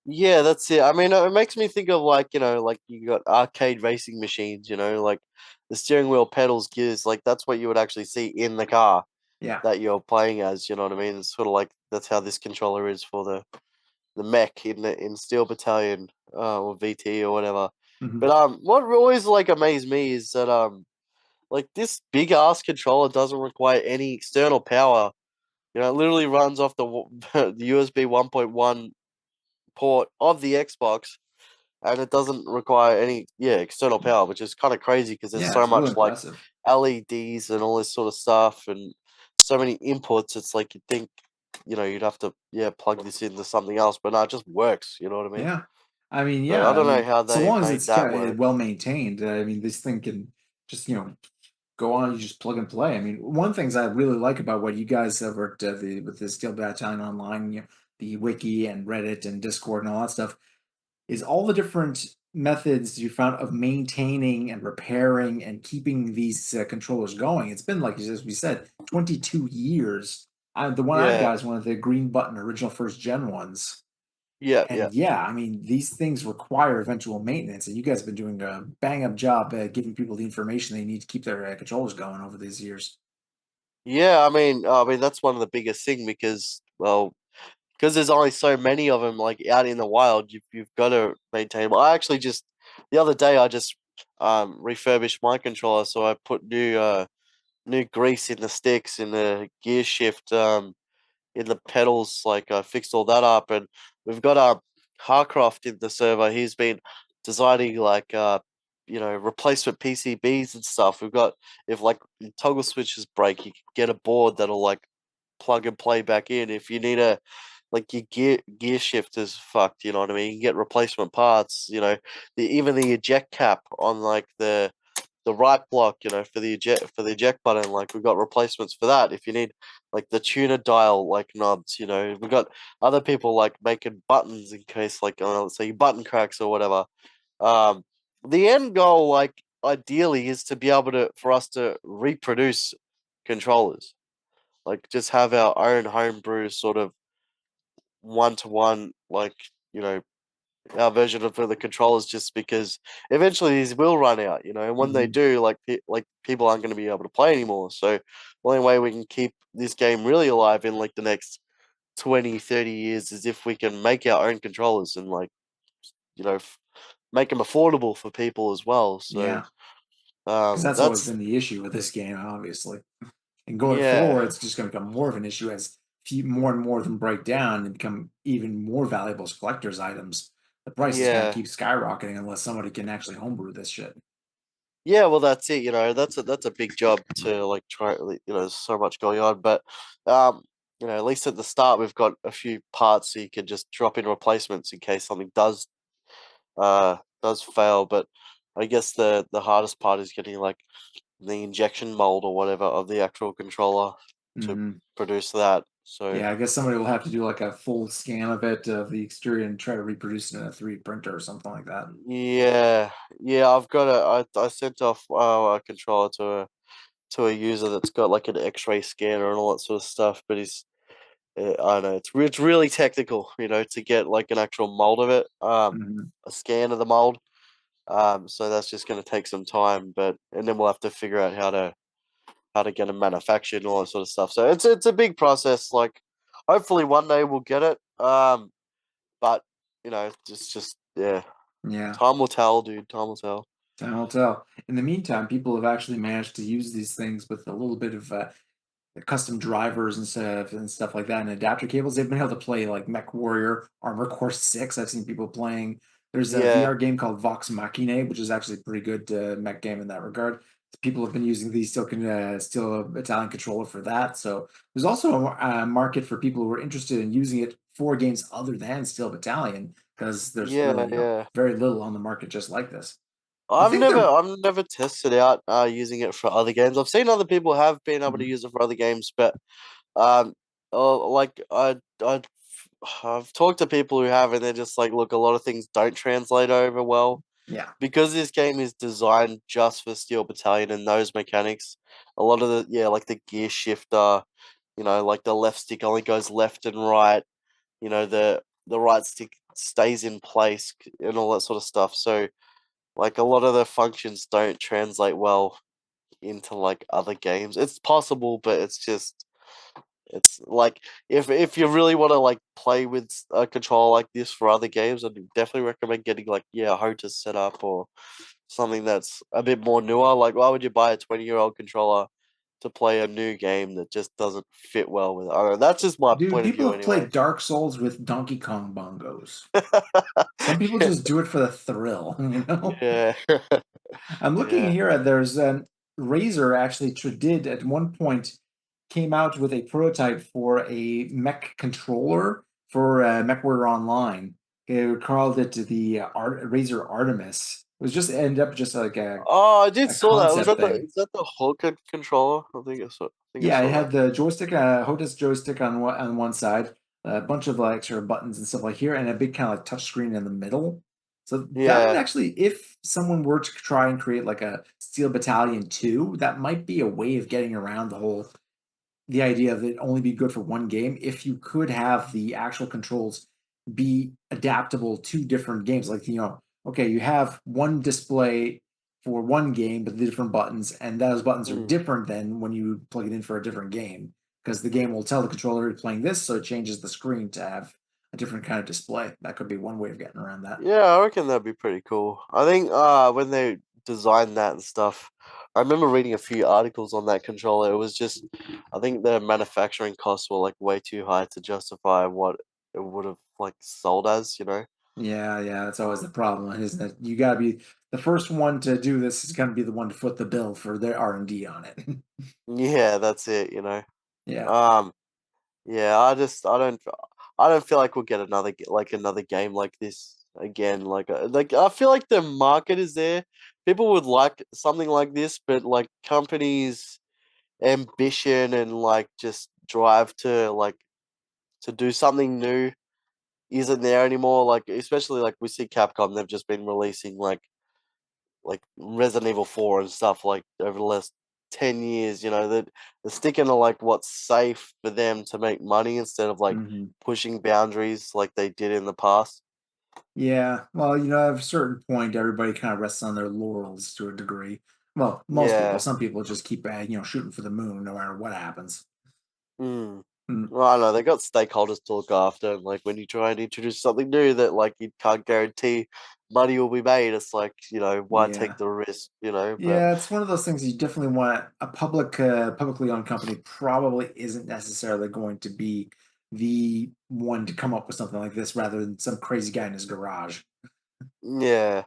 Speaker 3: Yeah, that's it. I mean, it makes me think of like, like you got arcade racing machines, like the steering wheel, pedals, gears, like that's what you would actually see in the car
Speaker 2: Yeah.
Speaker 3: that you're playing as, you know what I mean? It's sort of like that's how this controller is for the mech in Steel Battalion, or VT or whatever.
Speaker 2: Mhm.
Speaker 3: But what always like amazed me is that like this big ass controller doesn't require any external power. It literally runs off the USB 1.1 port of the Xbox, and it doesn't require any external power, which is kind of crazy because there's
Speaker 2: Yeah,
Speaker 3: so
Speaker 2: it's really
Speaker 3: much like
Speaker 2: impressive.
Speaker 3: LEDs and all this sort of stuff and so many inputs. It's like you think you'd have to plug this into something else, but no, it just works. You know what I mean?
Speaker 2: Yeah. I mean,
Speaker 3: So
Speaker 2: yeah,
Speaker 3: I
Speaker 2: I
Speaker 3: don't know
Speaker 2: mean,
Speaker 3: how
Speaker 2: so
Speaker 3: they
Speaker 2: long as
Speaker 3: made
Speaker 2: it's
Speaker 3: that
Speaker 2: kinda
Speaker 3: work.
Speaker 2: well maintained, I mean, this thing can just, go on, you just plug and play. I mean, one things I really like about what you guys over at with the Steel Battalion Online, the wiki and Reddit and Discord and all that stuff, is all the different methods you found of maintaining and repairing and keeping these controllers going. It's been like as we said, 22 years. The one I've
Speaker 3: Yeah,
Speaker 2: got is one of the green button original first gen ones.
Speaker 3: yeah, yeah.
Speaker 2: And yeah, I mean, these things require eventual maintenance, and you guys have been doing a bang up job giving people the information they need to keep their controllers going over these years.
Speaker 3: Yeah, I mean that's one of the biggest thing because because there's only so many of them like out in the wild. You've got to maintain 'em. I actually just the other day I just refurbished my controller, so I put new grease in the sticks, in the gear shift, in the pedals. Like I fixed all that up, and we've got Harcroft in the server. He's been designing like replacement PCBs and stuff. We've got if like toggle switches break, you can get a board that'll like plug and play back in. If you need a like your gear shift is fucked, you know what I mean? You can get replacement parts, even the eject cap on like the right block, for the eject button, like we've got replacements for that. If you need like the tuner dial like knobs, we've got other people like making buttons in case like let's say button cracks or whatever. Um the end goal, like ideally, is to be able to for us to reproduce controllers. Like just have our own homebrew sort of one to one, like, you know, our version of the controllers, just because eventually these will run out, and when they
Speaker 2: Hmm.
Speaker 3: do, like like people aren't going to be able to play anymore. So the only way we can keep this game really alive in like the next 20, 30 years is if we can make our own controllers and like, make them affordable for people as well. So
Speaker 2: Yeah, because that's always
Speaker 3: that's
Speaker 2: been the issue with this game, obviously. And going forward,
Speaker 3: yeah,
Speaker 2: it's just going to become more of an issue as more and more of them break down and become even more valuable as collector's items. The price is going to
Speaker 3: yeah.
Speaker 2: keep skyrocketing unless somebody can actually homebrew this shit.
Speaker 3: Yeah, well, that's it. That's a big job to like try. There's so much going on, but um, at least at the start we've got a few parts so you can just drop in replacements in case something does fail. But I guess the hardest part is getting like the injection mold or whatever of the actual controller to
Speaker 2: Hmm.
Speaker 3: produce that. So
Speaker 2: Yeah, I guess somebody will have to do like a full scan of it of the exterior and try to reproduce it in a 3D printer or something like that.
Speaker 3: yeah, yeah, I sent off a controller to a user that's got like an X-ray scanner and all that sort of stuff, but he's I don't know, it's really technical, to get like an actual mold of it,
Speaker 2: Hmm.
Speaker 3: a scan of the mold. So that's just going to take some time, and then we'll have to figure out how to get them manufactured and all that sort of stuff. So it's a big process. Like, hopefully one day we'll get it. But just yeah,
Speaker 2: Yeah.
Speaker 3: time will tell, dude. Time will tell.
Speaker 2: Time will tell. In the meantime, people have actually managed to use these things with a little bit of custom drivers and stuff like that, and adapter cables. They've been able to play like Mech Warrior, Armor Core 6. I've seen people playing. There's a
Speaker 3: Yeah,
Speaker 2: VR game called Vox Machina, which is actually a pretty good mech game in that regard. People have been using the Steel Italian controller for that. So there's also a market for people who are interested in using it for games other than Steel Battalion, because there's
Speaker 3: yeah,
Speaker 2: really,
Speaker 3: yeah.
Speaker 2: very little on the market just like this. The
Speaker 3: I've
Speaker 2: thing
Speaker 3: never
Speaker 2: that
Speaker 3: I've never tested out using it for other games. I've seen other people have been able to
Speaker 2: Mhm.
Speaker 3: use it for other games, but like I've talked to people who have, and they're just like, look, a lot of things don't translate over well
Speaker 2: Yeah.
Speaker 3: because this game is designed just for Steel Battalion and those mechanics. A lot of like the gear shifter, like the left stick only goes left and right. The right stick stays in place and all that sort of stuff. So like a lot of the functions don't translate well into like other games. It's possible, but it's like if you really want to like play with a controller like this for other games, I'd definitely recommend getting like a HOTAS setup or something that's a bit more newer. Like, why would you buy a 20-year-old controller to play a new game that just doesn't fit well with it? I don't know. That's just my
Speaker 2: Dude,
Speaker 3: point of
Speaker 2: people
Speaker 3: view,
Speaker 2: have played
Speaker 3: anyway.
Speaker 2: Dark Souls with Donkey Kong bongos. Some people just do it for the thrill, you know?
Speaker 3: Yeah,
Speaker 2: I'm looking
Speaker 3: yeah.
Speaker 2: here at there's Razer actually did at one point came out with a prototype for a mech controller for MechWarrior Online. They called it the Razer Artemis. It was just ended up just like
Speaker 3: Oh, I did
Speaker 2: a
Speaker 3: saw that. Was
Speaker 2: concept
Speaker 3: that the
Speaker 2: thing.
Speaker 3: is that the Hulk controller? I think I
Speaker 2: Yeah, it
Speaker 3: saw
Speaker 2: had
Speaker 3: that.
Speaker 2: the joystick, HOTAS joystick on one side, a bunch of like sort of buttons and stuff like here, and a big kind of like touch screen in the middle. So that would
Speaker 3: Yeah.
Speaker 2: actually, if someone were to try and create like a Steel Battalion 2, that might be a way of getting around the idea of it only be good for one game if you could have the actual controls be adaptable to different games. Like, okay, you have one display for one game, but the different buttons, and those buttons are
Speaker 3: Mm.
Speaker 2: different than when you plug it in for a different game. Because the game will tell the controller you're playing this, so it changes the screen to have a different kind of display. That could be one way of getting around that.
Speaker 3: Yeah, I reckon that'd be pretty cool. I think when they designed that and stuff, I remember reading a few articles on that controller. It was just I think the manufacturing costs were like way too high to justify what it would have like sold as.
Speaker 2: Yeah, yeah, that's always the problem, isn't it? You gotta be the first one to do this is gonna be the one to foot the bill for their R&D on it.
Speaker 3: Yeah, that's it.
Speaker 2: Yeah.
Speaker 3: Um Yeah, I don't feel like we'll get another game like this again. Like I feel like the market is there. People would like something like this, but like companies' ambition and like just drive to do something new isn't there anymore. Like especially like we see Capcom, they've just been releasing like Resident Evil 4 and stuff like over the last 10 years, that they're sticking to like what's safe for them to make money instead of like
Speaker 2: Mhm.
Speaker 3: pushing boundaries like they did in the past.
Speaker 2: Yeah, well, at a certain point, everybody kind of rests on their laurels to a degree. Well, most people.
Speaker 3: Yeah.
Speaker 2: Some people just keep, shooting for the moon no matter what happens.
Speaker 3: Mm.
Speaker 2: Mm,
Speaker 3: Well, I don't know. They got stakeholders to look after, and like when you try and introduce something new that like you can't guarantee money will be made, it's like why take
Speaker 2: yeah,
Speaker 3: the risk. But
Speaker 2: yeah, it's one of those things you definitely want. A publicly owned company probably isn't necessarily going to be the one to come up with something like this, rather than some crazy guy in his garage.
Speaker 3: yeah,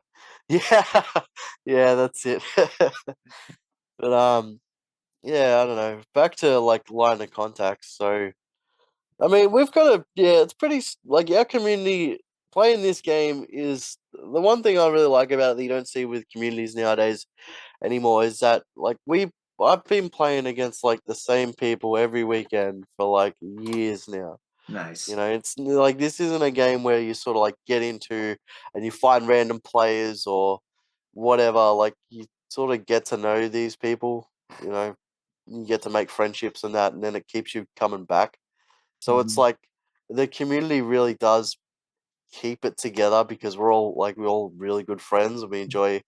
Speaker 3: Yeah, yeah, that's it. But yeah, I don't know. Back to like line of contact. So I mean, we've got a yeah. It's pretty like our community playing this game is the one thing I really like about it that you don't see with communities nowadays anymore is that like I've been playing against like the same people every weekend for like years now. You
Speaker 2: Nice.
Speaker 3: know, it's like this isn't a game where you sort of like get into and you find random players or whatever. Like you sort of get to know these people. You know, you get to make friendships and that, and then it keeps you coming back. So it's
Speaker 2: Hmm.
Speaker 3: like the community really does keep it together because we're all really good friends and we enjoy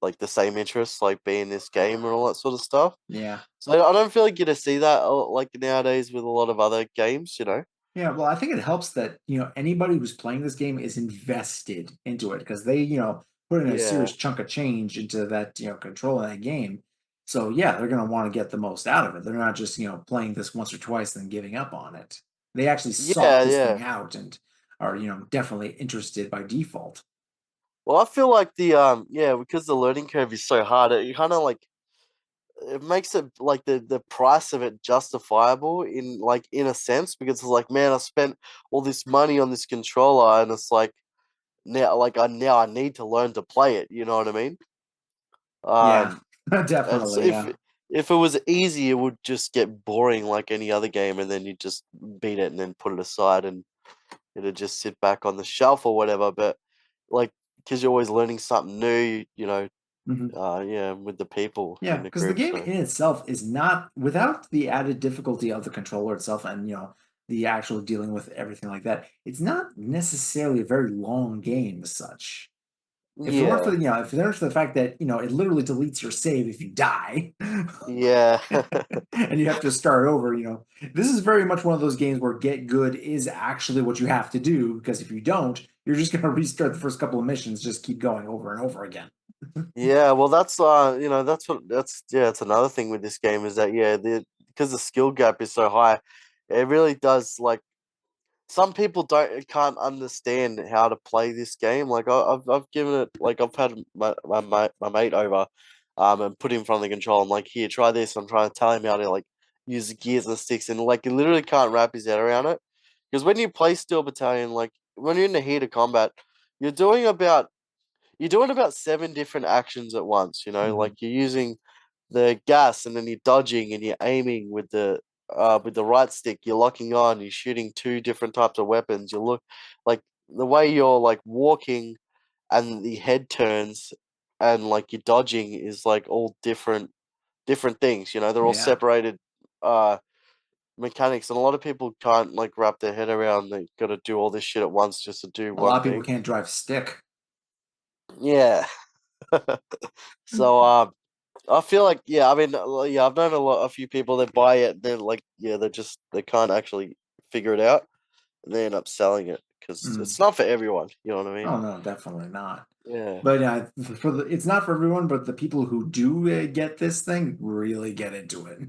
Speaker 3: like the same interests, like being this game and all that sort of stuff.
Speaker 2: Yeah.
Speaker 3: So I don't feel like you get to see that like nowadays with a lot of other games, you know?
Speaker 2: Yeah, well, I think it helps that, anybody who's playing this game is invested into it because they, put in a
Speaker 3: Yeah.
Speaker 2: serious chunk of change into that, control of that game. So yeah, they're going to want to get the most out of it. They're not just, playing this once or twice and then giving up on it. They actually sought
Speaker 3: Yeah,
Speaker 2: this
Speaker 3: yeah.
Speaker 2: thing out and are, definitely interested by default.
Speaker 3: Well, I feel like the yeah, because the learning curve is so hard, it kind of like it makes it like the price of it justifiable in like in a sense because it's like man, I spent all this money on this controller and it's like now I need to learn to play it. You know what I mean?
Speaker 2: Yeah,
Speaker 3: Um, and so
Speaker 2: definitely. Yeah.
Speaker 3: if it was easy, it would just get boring like any other game, and then you just beat it and then put it aside, and it'd just sit back on the shelf or whatever. But like because you're always learning something new, you know.
Speaker 2: Mhm.
Speaker 3: Yeah, with the people
Speaker 2: Yeah,
Speaker 3: in the
Speaker 2: because the
Speaker 3: group.
Speaker 2: game
Speaker 3: So
Speaker 2: in itself is not without the added difficulty of the controller itself and the actual dealing with everything like that. It's not necessarily a very long game as such. If it weren't for
Speaker 3: yeah,
Speaker 2: if it weren't for the fact that it literally deletes your save if you die,
Speaker 3: yeah,
Speaker 2: and you have to start over. This is very much one of those games where get good is actually what you have to do because if you don't, you're just going to restart the first couple of missions, just keep going over and over again.
Speaker 3: yeah. Well, that's you know, that's yeah. It's another thing with this game is that yeah, because the skill gap is so high, it really does like some people can't understand how to play this game. Like I've given it like I've had my mate over, and put him in front of the control. I'm like, here, try this. I'm trying to tell him how to like use the gears and sticks, and like he literally can't wrap his head around it. Because when you play Steel Battalion, like when you're in the heat of combat, you're doing about you're doing about seven different actions at once. You know,
Speaker 2: Mhm.
Speaker 3: like you're using the gas, and then you're dodging, and you're aiming with the right stick. You're locking on. You're shooting two different types of weapons. You look like the way you're like walking, and the head turns, and like you're dodging is like all different things. You know, they're all
Speaker 2: Yeah,
Speaker 3: separated mechanics, and a lot of people can't like wrap their head around. They got to do all this shit at once just to do
Speaker 2: a lot
Speaker 3: one
Speaker 2: of people
Speaker 3: thing.
Speaker 2: can't drive stick.
Speaker 3: Yeah. So I feel like yeah, I mean yeah, I've known a few people that buy it. They're like yeah, they can't actually figure it out, and they end up selling it because
Speaker 2: Mm.
Speaker 3: it's not for everyone. You know what I mean?
Speaker 2: Oh no, definitely not.
Speaker 3: Yeah,
Speaker 2: But for the it's not for everyone, but the people who do get this thing really get into it.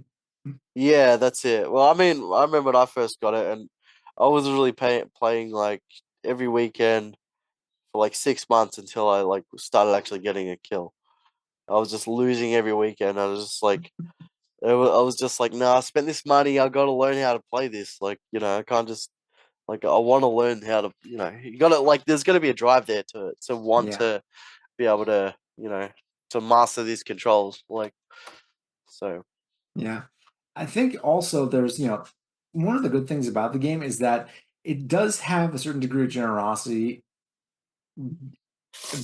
Speaker 3: yeah, that's it. Well, I mean, I remember when I first got it, and I was really playing like every weekend for like 6 months until I like started actually getting a kill. I was just losing every weekend. I was just like. I was just like, nah, I spent this money. I got to learn how to play this. Like, you know, I can't just like I want to learn how to, you know, you gotta like there's gotta be a drive there to want
Speaker 2: Yeah,
Speaker 3: to be able to, you know, to master these controls. Like so
Speaker 2: yeah. I think also there's, one of the good things about the game is that it does have a certain degree of generosity,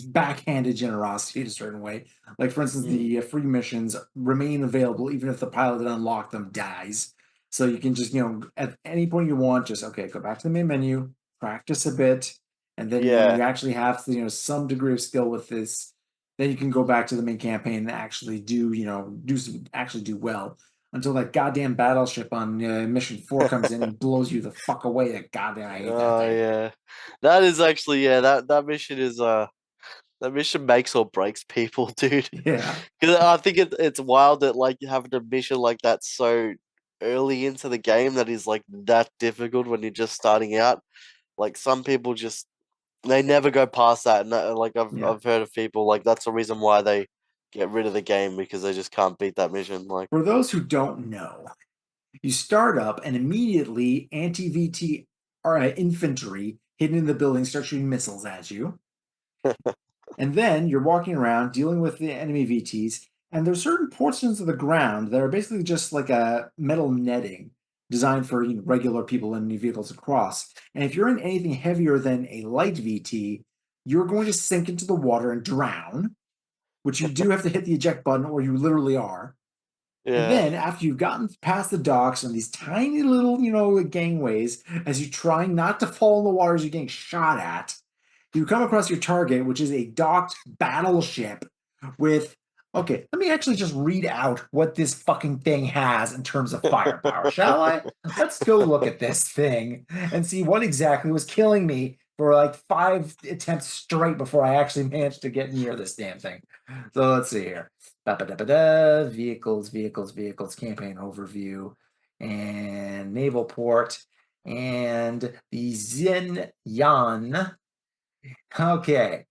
Speaker 2: backhanded generosity in a certain way. Like, for instance,
Speaker 3: mm,
Speaker 2: the free missions remain available even if the pilot that unlocked them dies. So you can just, at any point you want, just, okay, go back to the main menu, practice a bit. And then, when
Speaker 3: yeah.
Speaker 2: you actually have, some degree of skill with this, then you can go back to the main campaign and actually actually do well until that goddamn battleship on mission 4 comes in and blows you the fuck away. That goddamn, I hate that
Speaker 3: Oh
Speaker 2: thing.
Speaker 3: yeah. That is actually yeah, that mission is that mission makes or breaks people, dude.
Speaker 2: Yeah.
Speaker 3: Because I think it's wild that like you have a mission like that so early into the game that is like that difficult when you're just starting out. Like some people just They never go past that, and like
Speaker 2: Yeah.
Speaker 3: I've heard of people like that's the reason why they get rid of the game because they just can't beat that mission. Like,
Speaker 2: For those who don't know, you start up and immediately anti-VT or infantry hidden in the building start shooting missiles at you. And then you're walking around dealing with the enemy VTs, and there's certain portions of the ground that are basically just like a metal netting designed for regular people and vehicles to cross. And if you're in anything heavier than a light VT, you're going to sink into the water and drown, which you do have to hit the eject button, or you literally are. And
Speaker 3: yeah,
Speaker 2: then after you've gotten past the docks and these tiny little, gangways, as you try not to fall in the water as you're getting shot at, you come across your target, which is a docked battleship with. Okay, let me actually just read out what this fucking thing has in terms of firepower, shall I? Let's go look at this thing and see what exactly was killing me for like 5 attempts straight before I actually managed to get near this damn thing. So let's see here. Ba-ba-da-ba-da, vehicles, vehicles, vehicles, campaign overview, and naval port, and the Zen Yan. Okay.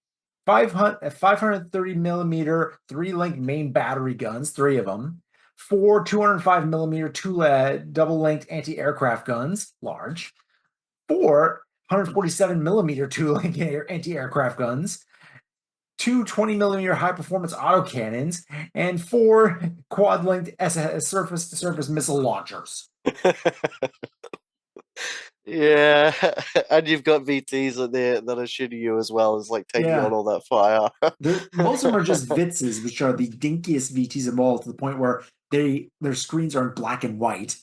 Speaker 2: 530 millimeter three-link main battery guns, three of them. Four 205 millimeter double-linked anti-aircraft guns, large. Four 147 millimeter two-link anti-aircraft guns. Two 20 millimeter high performance autocannons, and four quad linked surface to surface missile launchers.
Speaker 3: yeah, and you've got VTs in there that are shooting you as well as like taking on
Speaker 2: Yeah.
Speaker 3: all that fire.
Speaker 2: Most of them are just Vitzes, which are the dinkiest VTs of all, to the point where their screens are in black and white,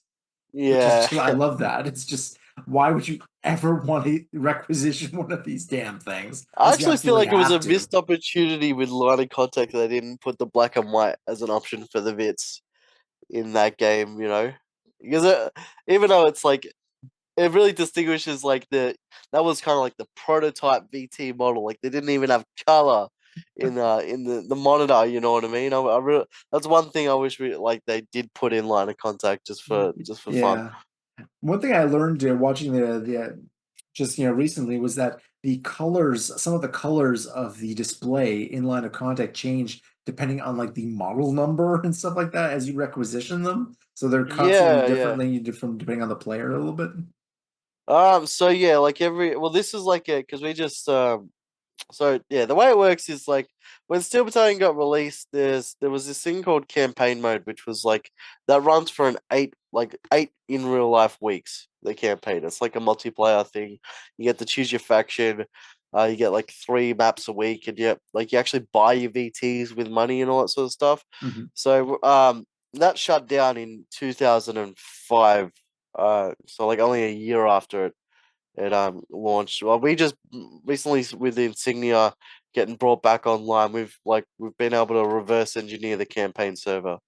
Speaker 2: which is
Speaker 3: Yeah,
Speaker 2: just, I love that. It's just, why would you ever want to requisition one of these damn things
Speaker 3: I
Speaker 2: unless you
Speaker 3: actually feel
Speaker 2: absolutely
Speaker 3: like it was
Speaker 2: have
Speaker 3: a
Speaker 2: to?
Speaker 3: missed opportunity with Line of Contact that they didn't put the black and white as an option for the Vits in that game, because even though it's like it really distinguishes like that was kind of like the prototype VT model. Like they didn't even have color in the monitor. You know what I mean? I really, that's one thing I wish they did put in Line of Contact just for fun.
Speaker 2: Yeah. One thing I learned watching the just recently was that some of the colors of the display in line of contact change depending on like the model number and stuff like that as you requisition them. So they're constantly
Speaker 3: Yeah, yeah.
Speaker 2: differently different depending on the player a little bit.
Speaker 3: So yeah, like this is like a because we just So yeah, the way it works is like when Steel Battalion got released, there was this thing called campaign mode, which was like that runs for an eight in real life weeks. The campaign, it's like a multiplayer thing. You get to choose your faction. You get like 3 maps a week, and you actually buy your VTs with money and all that sort of stuff.
Speaker 2: Mhm.
Speaker 3: So that shut down in 2005. So like only a year after it launched. Well, we just recently with the Insignia getting brought back online, we've been able to reverse engineer the campaign server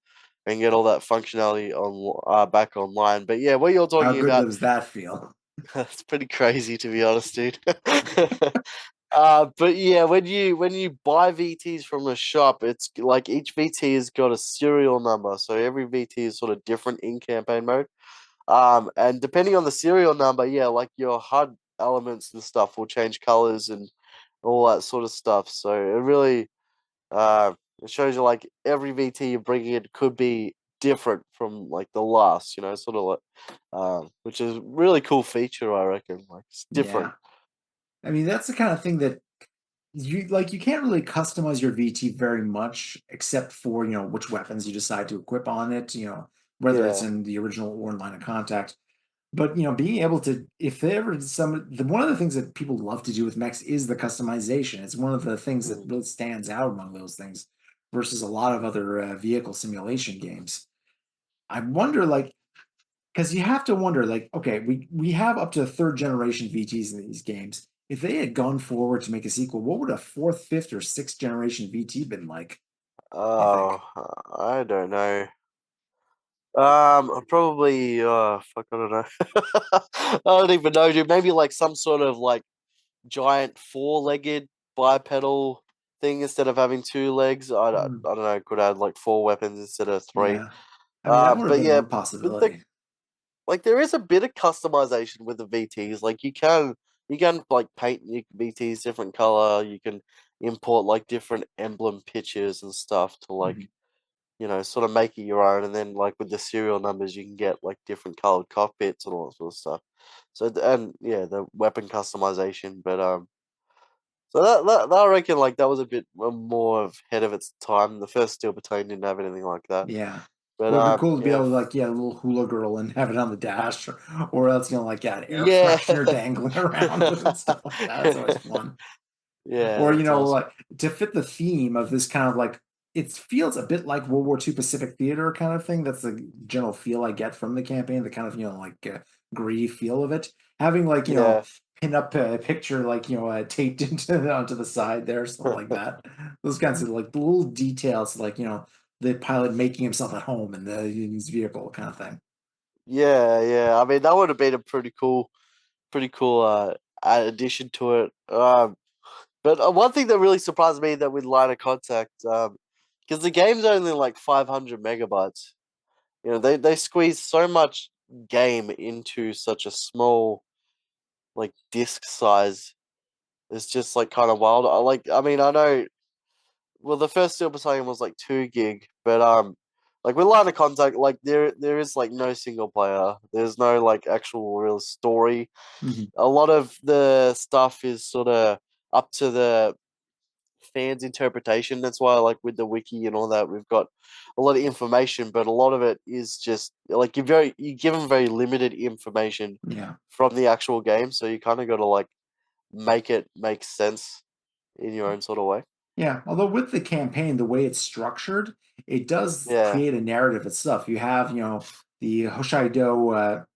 Speaker 3: and get all that functionality on back online. But yeah, what you're
Speaker 2: How
Speaker 3: talking
Speaker 2: good
Speaker 3: about,
Speaker 2: does that feel?
Speaker 3: it's pretty crazy to be honest, dude. But yeah, when you buy VTs from a shop, it's like each VT has got a serial number, so every VT is sort of different in campaign mode. And depending on the serial number, yeah, like your HUD elements and stuff will change colors and all that sort of stuff. So it really it shows you like every VT you bring in could be different from like the last, sort of like which is really cool feature, I reckon. Like it's different.
Speaker 2: Yeah. I mean, that's the kind of thing that you can't really customize your VT very much except for, which weapons you decide to equip on it, whether it's
Speaker 3: Yeah.
Speaker 2: in the original or in line of contact. But being able to, if there ever one of the things that people love to do with mechs is the customization. It's one of the things that
Speaker 3: Mhm.
Speaker 2: really stands out among those things versus a lot of other vehicle simulation games. I wonder, like, because you have to wonder, like, okay, we have up to third generation VTs in these games. If they had gone forward to make a sequel, what would a fourth, fifth, or sixth generation VT been like? You
Speaker 3: Oh,
Speaker 2: think?
Speaker 3: I don't know. Probably. Fuck, I don't know. I don't even know, dude. Maybe like some sort of like giant four-legged bipedal thing instead of having 2 legs.
Speaker 2: Hmm.
Speaker 3: I don't know. Could add like 4 weapons instead of 3.
Speaker 2: Yeah, I mean that would have
Speaker 3: But
Speaker 2: been
Speaker 3: yeah,
Speaker 2: one
Speaker 3: but
Speaker 2: possibility.
Speaker 3: there is a bit of customization with the VTs. Like you can you can like paint your BTs different color. You can import like different emblem pictures and stuff to like,
Speaker 2: Mhm.
Speaker 3: sort of make it your own. And then like with the serial numbers, you can get like different colored cockpits and all that sort of stuff. So and yeah, the weapon customization. But so that I reckon like that was a bit more ahead of its time. The first Steel Battalion didn't have anything like that.
Speaker 2: Yeah.
Speaker 3: But
Speaker 2: Well, it'd be cool to be
Speaker 3: yeah,
Speaker 2: able to like, yeah, a little hula girl and have it on the dash, or else like, yeah, an air
Speaker 3: yeah,
Speaker 2: freshener dangling around with it and stuff like that. It's always fun.
Speaker 3: yeah,
Speaker 2: Or
Speaker 3: that's awesome.
Speaker 2: like to fit the theme of this kind of like it feels a bit like World War II Pacific Theater kind of thing. That's the general feel I get from the campaign, the kind of like gritty feel of it. Having like
Speaker 3: Yeah,
Speaker 2: pin up a picture like taped onto the side there, something like that. Those kinds of like little details, like the pilot making himself at home in his vehicle, kind of thing.
Speaker 3: yeah, yeah. I mean, that would have been a pretty cool addition to it. But one thing that really surprised me that with Line of Contact, because the game's only like 500 megabytes. They squeeze so much game into such a small like disk size. It's just like kind of wild. I mean, I know. Well, the first Steel Battalion was like 2 gig, but like with Line of Contact, like there is like no single player. There's no like actual real story.
Speaker 2: Mhm.
Speaker 3: A lot of the stuff is sort of up to the fans' interpretation. That's why, like with the wiki and all that, we've got a lot of information, but a lot of it is just like you give them very limited information
Speaker 2: Yeah.
Speaker 3: from the actual game, so you kind of got to like make it make sense in your own sort of way.
Speaker 2: Yeah, although with the campaign, the way it's structured, it does
Speaker 3: Yeah,
Speaker 2: create a narrative itself. You have, the Hoshaido,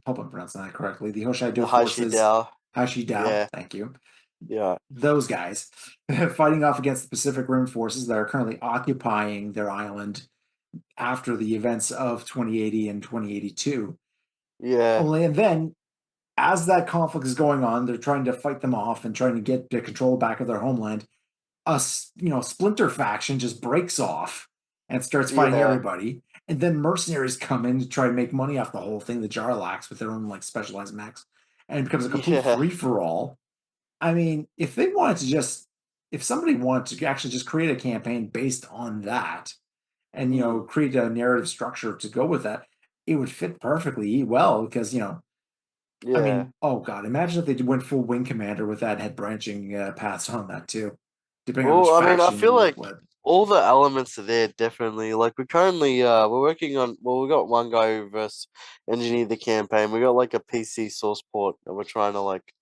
Speaker 2: hope I'm pronouncing that correctly, the
Speaker 3: the
Speaker 2: Hoshaido
Speaker 3: Hashi
Speaker 2: forces,
Speaker 3: Dao.
Speaker 2: Hashidao,
Speaker 3: Yeah,
Speaker 2: thank you,
Speaker 3: yeah,
Speaker 2: those guys fighting off against the Pacific Rim forces that are currently occupying their island after the events of 2080 and 2082.
Speaker 3: yeah,
Speaker 2: Only, and then as that conflict is going on, they're trying to fight them off and trying to get the control back of their homeland. Splinter faction just breaks off and starts fighting
Speaker 3: yeah,
Speaker 2: everybody, and then mercenaries come in to try and make money off the whole thing, the Jarlax with their own like specialized mechs, and it becomes a complete
Speaker 3: yeah.
Speaker 2: free-for-all. I mean, if somebody wanted to actually just create a campaign based on that and
Speaker 3: Mm,
Speaker 2: create a narrative structure to go with that, it would fit perfectly well because I
Speaker 3: yeah.
Speaker 2: mean, oh god, imagine if they went full wing commander with that head branching paths on that too, depending on which
Speaker 3: Well, I mean, I
Speaker 2: faction
Speaker 3: feel
Speaker 2: you went
Speaker 3: like
Speaker 2: with.
Speaker 3: all the elements are there definitely. Like we're currently we're working on we got one guy who versus engineered the campaign. We got like a PC source port and we're trying to like,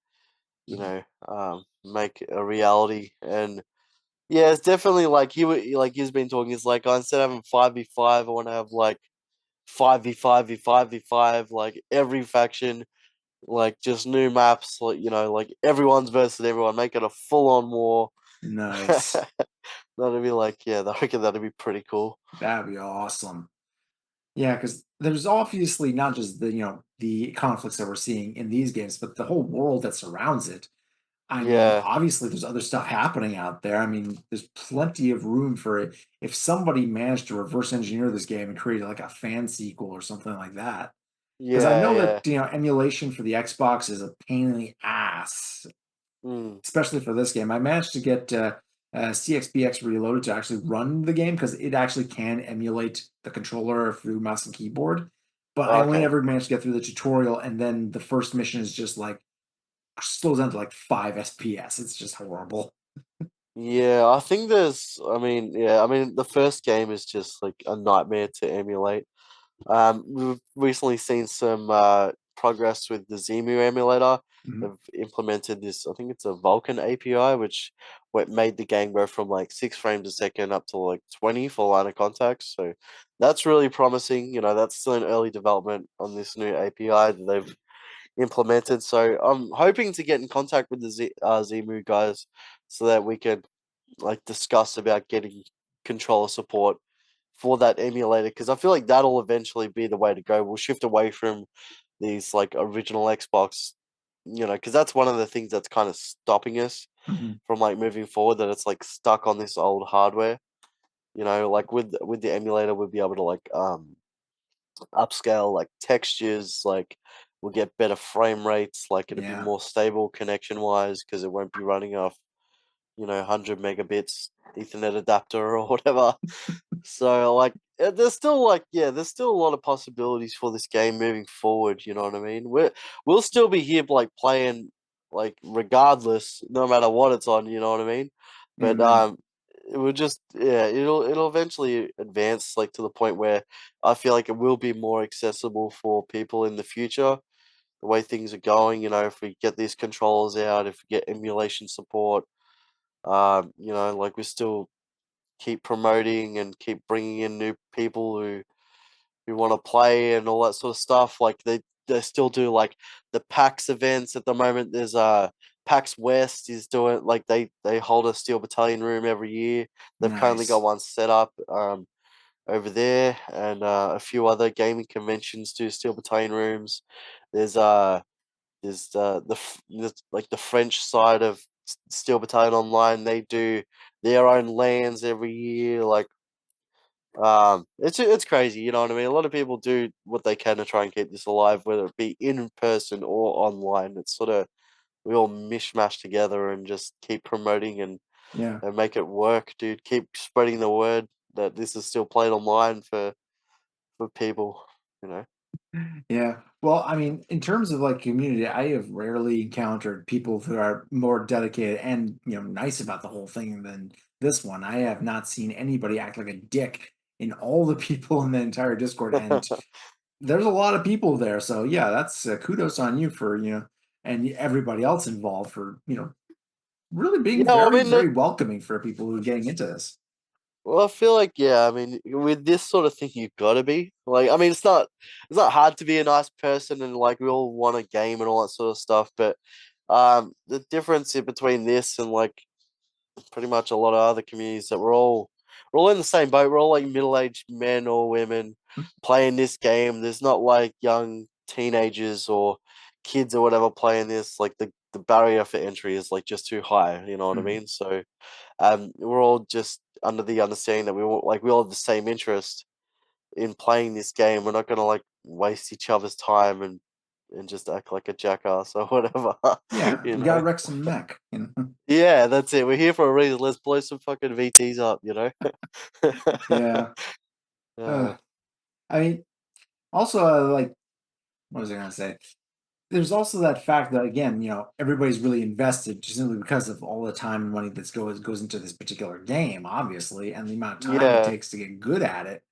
Speaker 3: you
Speaker 2: Mhm.
Speaker 3: know, make a reality. And yeah, it's definitely like like he's been talking, it's like, oh, instead of having 5v5, I wanna have like 5v5v5v5, like every faction, like just new maps, like like everyone's versus everyone, make it a full on war.
Speaker 2: Nice.
Speaker 3: That'd be like, yeah, I reckon that'd be pretty cool.
Speaker 2: That'd be awesome. Yeah, because there's obviously not just the conflicts that we're seeing in these games, but the whole world that surrounds it. I mean,
Speaker 3: Yeah,
Speaker 2: obviously, there's other stuff happening out there. I mean, there's plenty of room for it. If somebody managed to reverse engineer this game and create like a fan sequel or something like that, because I
Speaker 3: yeah,
Speaker 2: know that
Speaker 3: yeah.
Speaker 2: emulation for the Xbox is a pain in the ass,
Speaker 3: Mm,
Speaker 2: especially for this game. I managed to get CXBX Reloaded to actually run the game because it actually can emulate the controller through mouse and keyboard. But I only
Speaker 3: okay.
Speaker 2: ever managed to get through the tutorial, and then the first mission is just like slows down to like 5 FPS. It's just horrible.
Speaker 3: Yeah, I think I mean, yeah, I mean, the first game is just like a nightmare to emulate. We've recently seen some progress with the Zemu emulator.
Speaker 2: Mhm.
Speaker 3: They've implemented this, I think it's a Vulkan API, which what made the game go from like 6 frames a second up to like 20 for line of contact. So that's really promising. That's still in early development on this new API that they've implemented. So I'm hoping to get in contact with the Zemu guys so that we can like discuss about getting controller support for that emulator because I feel like that'll eventually be the way to go. We'll shift away from these like original Xbox, because that's one of the things that's kind of stopping us
Speaker 2: Mhm.
Speaker 3: from like moving forward. That it's like stuck on this old hardware. Like with the emulator, we'll be able to like upscale like textures, like we'll get better frame rates, like it'll be
Speaker 2: Yeah.
Speaker 3: more stable connection wise because it won't be running off 100 megabits Ethernet adapter or whatever. So like there's still there's still a lot of possibilities for this game moving forward, you know what I mean? We'll still be here like playing like regardless, no matter what it's on, you know what I mean? But
Speaker 2: Amen.
Speaker 3: it will just it'll eventually advance like to the point where I feel like it will be more accessible for people in the future. The way things are going, if we get these controllers out, if we get emulation support, like we still keep promoting and keep bringing in new people who want to play and all that sort of stuff. Like they still do like the PAX events at the moment. There's PAX West is doing like they hold a Steel Battalion room every year. They've currently got
Speaker 2: Nice.
Speaker 3: one set up over there, and a few other gaming conventions do Steel Battalion rooms. There's like the French side of Steel Battalion Online. They do their own lands every year. Like it's crazy, you know what I mean? A lot of people do what they can to try and keep this alive, whether it be in person or online. It's sort of we all mishmash together and just keep promoting
Speaker 2: Yeah.
Speaker 3: and make it work, dude. Keep spreading the word that this is still played online for people, you know.
Speaker 2: Yeah. Well, I mean, in terms of like community, I have rarely encountered people who are more dedicated and, nice about the whole thing than this one. I have not seen anybody act like a dick in all the people in the entire Discord. And there's a lot of people there. So, yeah, that's kudos on you for, and everybody else involved for, really being
Speaker 3: Yeah, I
Speaker 2: very,
Speaker 3: mean,
Speaker 2: very welcoming for people who are getting into this.
Speaker 3: well, I feel like yeah. I mean, with this sort of thing, you've got to be like. I mean, it's not hard to be a nice person, and like we all want a game and all that sort of stuff. But the difference between this and like pretty much a lot of other communities that we're all in the same boat. We're all like middle-aged men or women playing this game. There's not like young teenagers or kids or whatever playing this. Like the barrier for entry is like just too high. You know what I
Speaker 2: Mhm.
Speaker 3: mean? So we're all just under the understanding that we all have the same interest in playing this game. We're not gonna like waste each other's time and just act like a jackass or whatever.
Speaker 2: Yeah,
Speaker 3: you
Speaker 2: we got to
Speaker 3: know?
Speaker 2: wreck some mech.
Speaker 3: Yeah, that's it. We're here for a reason. Let's blow some fucking VTs up, you know?
Speaker 2: Yeah.
Speaker 3: uh,
Speaker 2: Uh, I mean, also, like, what was I going to say? There's also that fact that again, everybody's really invested just simply because of all the time and money that goes into this particular game, obviously, and the amount of time it
Speaker 3: yeah,
Speaker 2: takes to get good at it.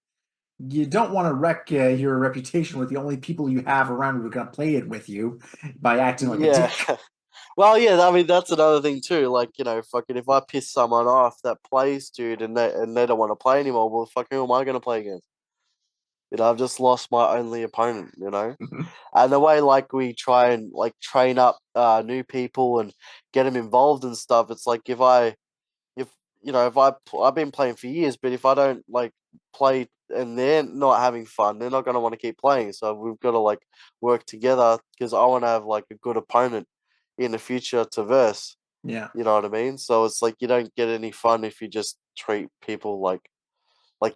Speaker 2: You don't want to wreck your reputation with the only people you have around who are going to play it with you by acting like a
Speaker 3: yeah.
Speaker 2: dick.
Speaker 3: Well, yeah, I mean that's another thing too. Like, fucking if I piss someone off that plays, dude, and they don't want to play anymore, well, fucking who am I gonna play against? I've just lost my only opponent. And the way like we try and like train up new people and get them involved and stuff, it's like if I've been playing for years, but if I don't like play and they're not having fun, they're not gonna want to keep playing. So we've got to like work together because I want to have like a good opponent in the future to verse.
Speaker 2: Yeah.
Speaker 3: You know what I mean? So it's like you don't get any fun if you just treat people like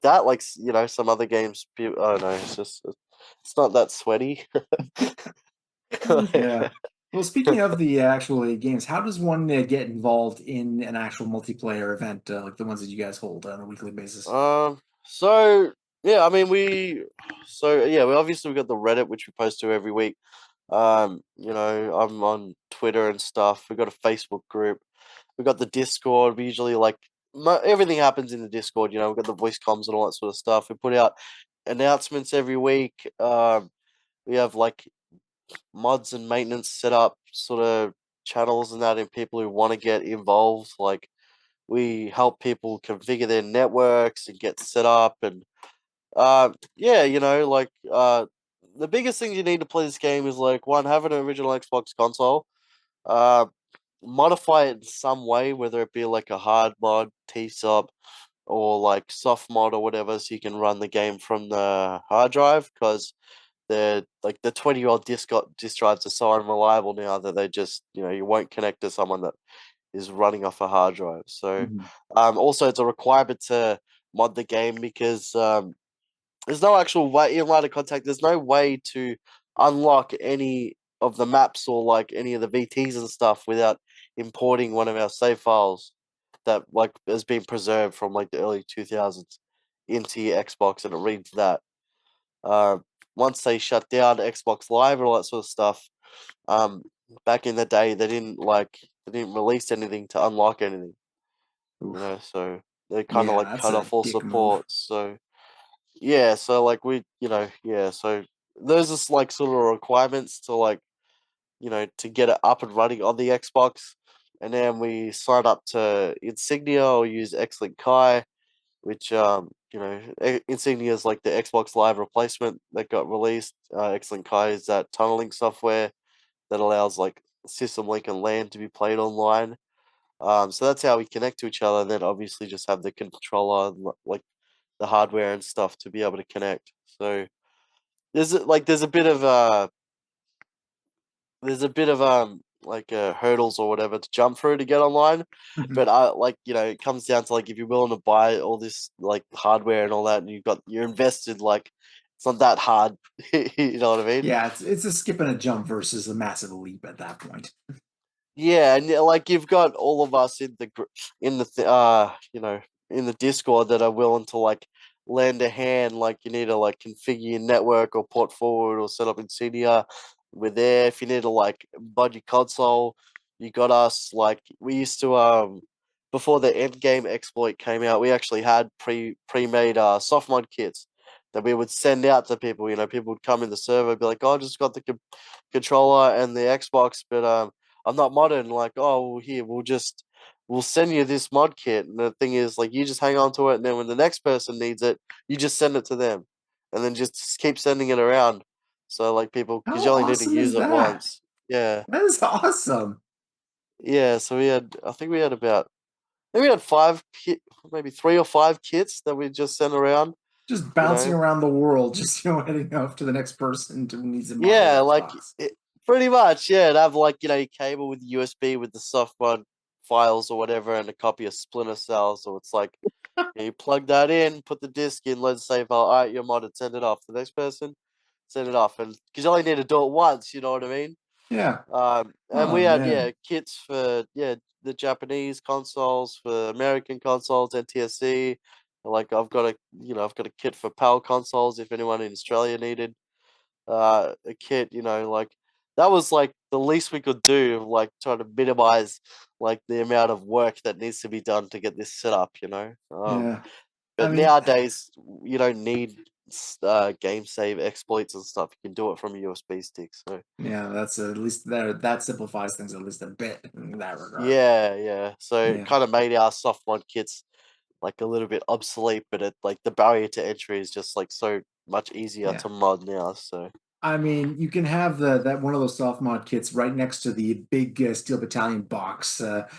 Speaker 3: that. Like some other games, people, I don't know. It's not that sweaty.
Speaker 2: Yeah. Well, speaking of the actual games, how does one get involved in an actual multiplayer event like the ones that you guys hold on a weekly basis?
Speaker 3: So yeah, I mean we obviously we got the Reddit which we post to every week. I'm on Twitter and stuff. We got a Facebook group. We got the Discord. We usually like everything happens in the Discord. We've got the voice comms and all that sort of stuff. We put out announcements every week. We have like mods and maintenance set up sort of channels and that, and people who want to get involved. Like we help people configure their networks and get set up and yeah, the biggest thing you need to play this game is like one, have an original Xbox console, uh, modify it in some way, whether it be like a hard mod, T-sub, or like soft mod or whatever, so you can run the game from the hard drive. Because the 20-year-old disk drives are so unreliable now that they just you won't connect to someone that is running off a hard drive. So,
Speaker 2: Mhm.
Speaker 3: also it's a requirement to mod the game because there's no actual way in line of contact. There's no way to unlock any of the maps or like any of the VTs and stuff without importing one of our save files that like has been preserved from like the early 2000s into your Xbox, and it reads that. Uh, Once they shut down Xbox Live and all that sort of stuff, um, back in the day they didn't release anything to unlock anything,
Speaker 2: Oof.
Speaker 3: so they kind of
Speaker 2: Yeah,
Speaker 3: like
Speaker 2: that's
Speaker 3: cut
Speaker 2: a
Speaker 3: off all
Speaker 2: dick move.
Speaker 3: support. So yeah, so like so those are like sort of requirements to like to get it up and running on the Xbox. And then we sign up to Insignia or use Xlink Kai, which Insignia is like the Xbox Live replacement that got released. Xlink Kai is that tunneling software that allows like System Link and LAN to be played online. So that's how we connect to each other. And then obviously just have the controller, like the hardware and stuff to be able to connect. So there's a bit of hurdles or whatever to jump through to get online. But I like it comes down to like if you're willing to buy all this like hardware and all that, and you're invested, like it's not that hard. You know what I mean?
Speaker 2: Yeah, it's a skip and a jump versus a massive leap at that point.
Speaker 3: Yeah, and like you've got all of us in the in the Discord that are willing to like lend a hand. Like you need to like configure your network or port forward or set up Insignia. We're there. If you need to like bud your console, you got us. Like we used to before the end game exploit came out, we actually had pre-made soft mod kits that we would send out to people. People would come in the server, be like, "Oh, I just got the controller and the Xbox, but I'm not modern." Like, "Oh, well, here we'll send you this mod kit." And the thing is, like, you just hang on to it, and then when the next person needs it, you just send it to them, and then just keep sending it around. So like people, because
Speaker 2: How
Speaker 3: you only need to
Speaker 2: awesome is
Speaker 3: use it
Speaker 2: that?
Speaker 3: once. Yeah,
Speaker 2: That is awesome.
Speaker 3: yeah. So I think we had about, I think we had maybe 3 or 5 kits that we just sent around.
Speaker 2: Just
Speaker 3: You
Speaker 2: bouncing
Speaker 3: know,
Speaker 2: around the world, just heading off to the next person who needs a
Speaker 3: Yeah,
Speaker 2: modded
Speaker 3: like
Speaker 2: Xbox.
Speaker 3: pretty much. Yeah, it'd have like your cable with USB with the software files or whatever, and a copy of Splinter Cell. So it's like you plug that in, put the disc in, let's say, all right, you're modded, send it off. The next person, send it off, and because you only need to do it once, you know what I mean.
Speaker 2: Yeah.
Speaker 3: And
Speaker 2: Oh
Speaker 3: we had
Speaker 2: man.
Speaker 3: kits for the Japanese consoles, for American consoles, NTSC. Like I've got a kit for PAL consoles if anyone in Australia needed a kit, like that was like the least we could do, like trying to minimize like the amount of work that needs to be done to get this set up.
Speaker 2: Yeah. I
Speaker 3: But
Speaker 2: mean,
Speaker 3: nowadays you don't need game save exploits and stuff. You can do it from a USB stick. So
Speaker 2: yeah, that's at least that simplifies things at least a bit in that regard.
Speaker 3: yeah. So it
Speaker 2: Yeah.
Speaker 3: kind of made our soft mod kits like a little bit obsolete, but it like the barrier to entry is just like so much easier
Speaker 2: Yeah.
Speaker 3: to mod now. So
Speaker 2: I mean, you can have the that one of those soft mod kits right next to the big Steel Battalion box that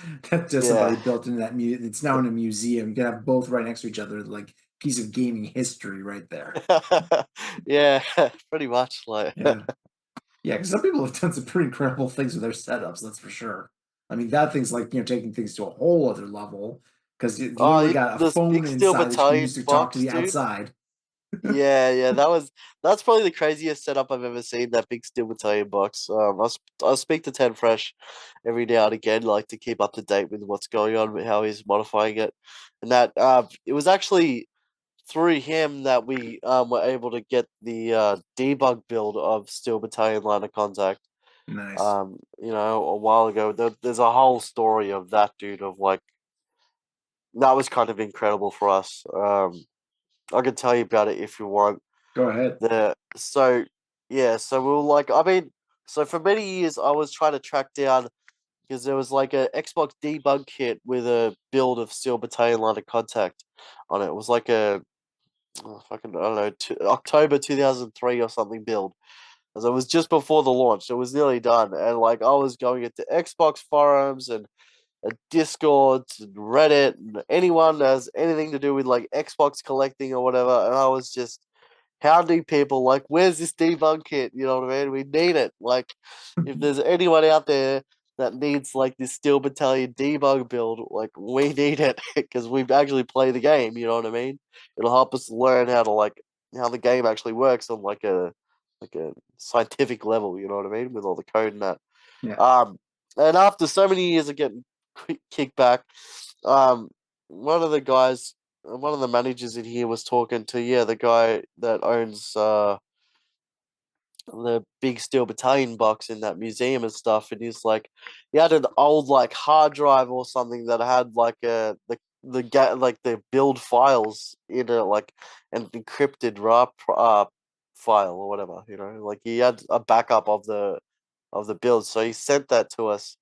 Speaker 2: somebody
Speaker 3: yeah.
Speaker 2: built into that. It's now in a museum. You can have both right next to each other, like piece of gaming history right there.
Speaker 3: Yeah, pretty much like
Speaker 2: Yeah, yeah. Because some people have done some pretty incredible things with their setups. That's for sure. I mean, that thing's like taking things to a whole other level because you
Speaker 3: oh,
Speaker 2: literally got a
Speaker 3: this
Speaker 2: phone
Speaker 3: big Steel
Speaker 2: inside that you can use
Speaker 3: Battalion
Speaker 2: to talk to
Speaker 3: box,
Speaker 2: the
Speaker 3: dude.
Speaker 2: outside.
Speaker 3: Yeah, that's probably the craziest setup I've ever seen. That big Steel Battalion box. I speak to Ten Fresh every now and again, like to keep up to date with what's going on, with how he's modifying it, and that it was actually through him that we were able to get the debug build of Steel Battalion Line of Contact.
Speaker 2: Nice.
Speaker 3: A while ago. There's a whole story of that dude of like that was kind of incredible for us. I can tell you about it if you want.
Speaker 2: Go ahead.
Speaker 3: The so Yeah, so we were like, I mean, so for many years I was trying to track down because there was like a Xbox debug kit with a build of Steel Battalion Line of Contact on it. It was like a fucking I don't know October 2003 or something build. So it was just before the launch. It was nearly done, and like I was going into Xbox forums and Discord, Reddit, and anyone that has anything to do with like Xbox collecting or whatever. And I was just hounding people like, "Where's this debug kit? You know what I mean? We need it. Like, if there's anyone out there that needs like this Steel Battalion debug build, like we need it because we actually play the game. You know what I mean? It'll help us learn how to like how the game actually works on like a like a scientific level. You know what I mean? With all the code and that.
Speaker 2: Yeah.
Speaker 3: Um, and after so many years of getting kicked back, um, one of the guys, one of the managers in here was talking to the guy that owns the big Steel Battalion box in that museum and stuff, and he's like, he had an old like hard drive or something that had like like the build files in it, like an encrypted file or whatever, like he had a backup of the build, so he sent that to us.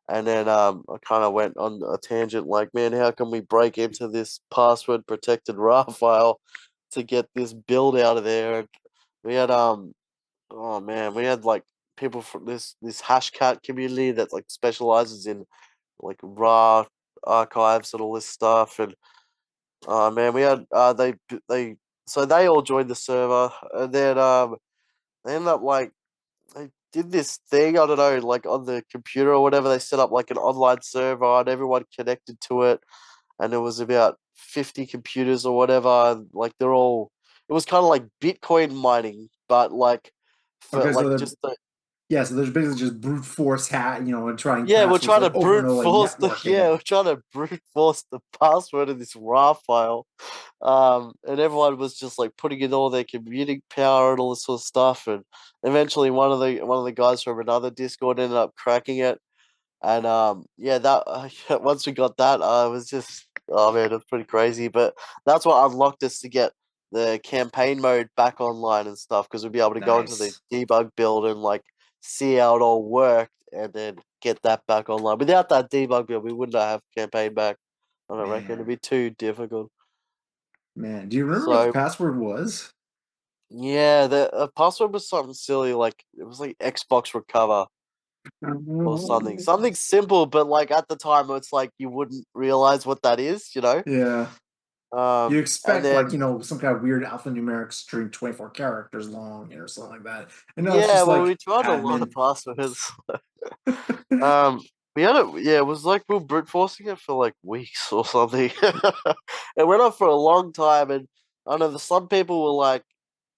Speaker 3: And then I kind of went on a tangent, like, man, how can we break into this password protected RAR file to get this build out of there? And we had oh man, we had like people from this Hashcat community that like specializes in like raw archives and all this stuff. And man, we had they so they all joined the server, and then they ended up like they did this thing, I don't know, like on the computer or whatever. They set up like an online server and everyone connected to it, and there was about 50 computers or whatever, and like they're all, it was kind of like Bitcoin mining, but like for
Speaker 2: Okay, so
Speaker 3: like
Speaker 2: they're
Speaker 3: just the
Speaker 2: yeah, so there's basically just brute force and trying
Speaker 3: yeah, we're
Speaker 2: passwords
Speaker 3: trying
Speaker 2: like
Speaker 3: to
Speaker 2: over and
Speaker 3: brute
Speaker 2: over, like
Speaker 3: force the
Speaker 2: networking.
Speaker 3: we're trying to brute force the password of this RAR file. And everyone was just like putting in all their computing power and all this sort of stuff. And eventually one of the guys from another Discord ended up cracking it. And yeah, that once we got that, it was just, oh man, it's pretty crazy. But that's what unlocked us to get the campaign mode back online and stuff, because we'd be able to go into the
Speaker 2: Nice.
Speaker 3: debug build and like see how it all worked, and then get that back online. Without that debug build, we wouldn't have campaign back. I don't reckon it'd
Speaker 2: Man,
Speaker 3: be too difficult.
Speaker 2: man. Do you remember what the
Speaker 3: So
Speaker 2: password was?
Speaker 3: yeah, the password was something silly, like it was like Xbox recover or something. Something simple, but like at the time it's like you wouldn't realize what that is.
Speaker 2: Yeah. You
Speaker 3: And
Speaker 2: expect
Speaker 3: then
Speaker 2: some kind of weird alphanumeric string 24 characters long or something like that. And no, it's
Speaker 3: yeah,
Speaker 2: just
Speaker 3: well
Speaker 2: like
Speaker 3: we tried a lot of
Speaker 2: admin.
Speaker 3: passwords. Um we had it, yeah, it was like we were brute forcing it for like weeks or something. It went on for a long time, and I know some people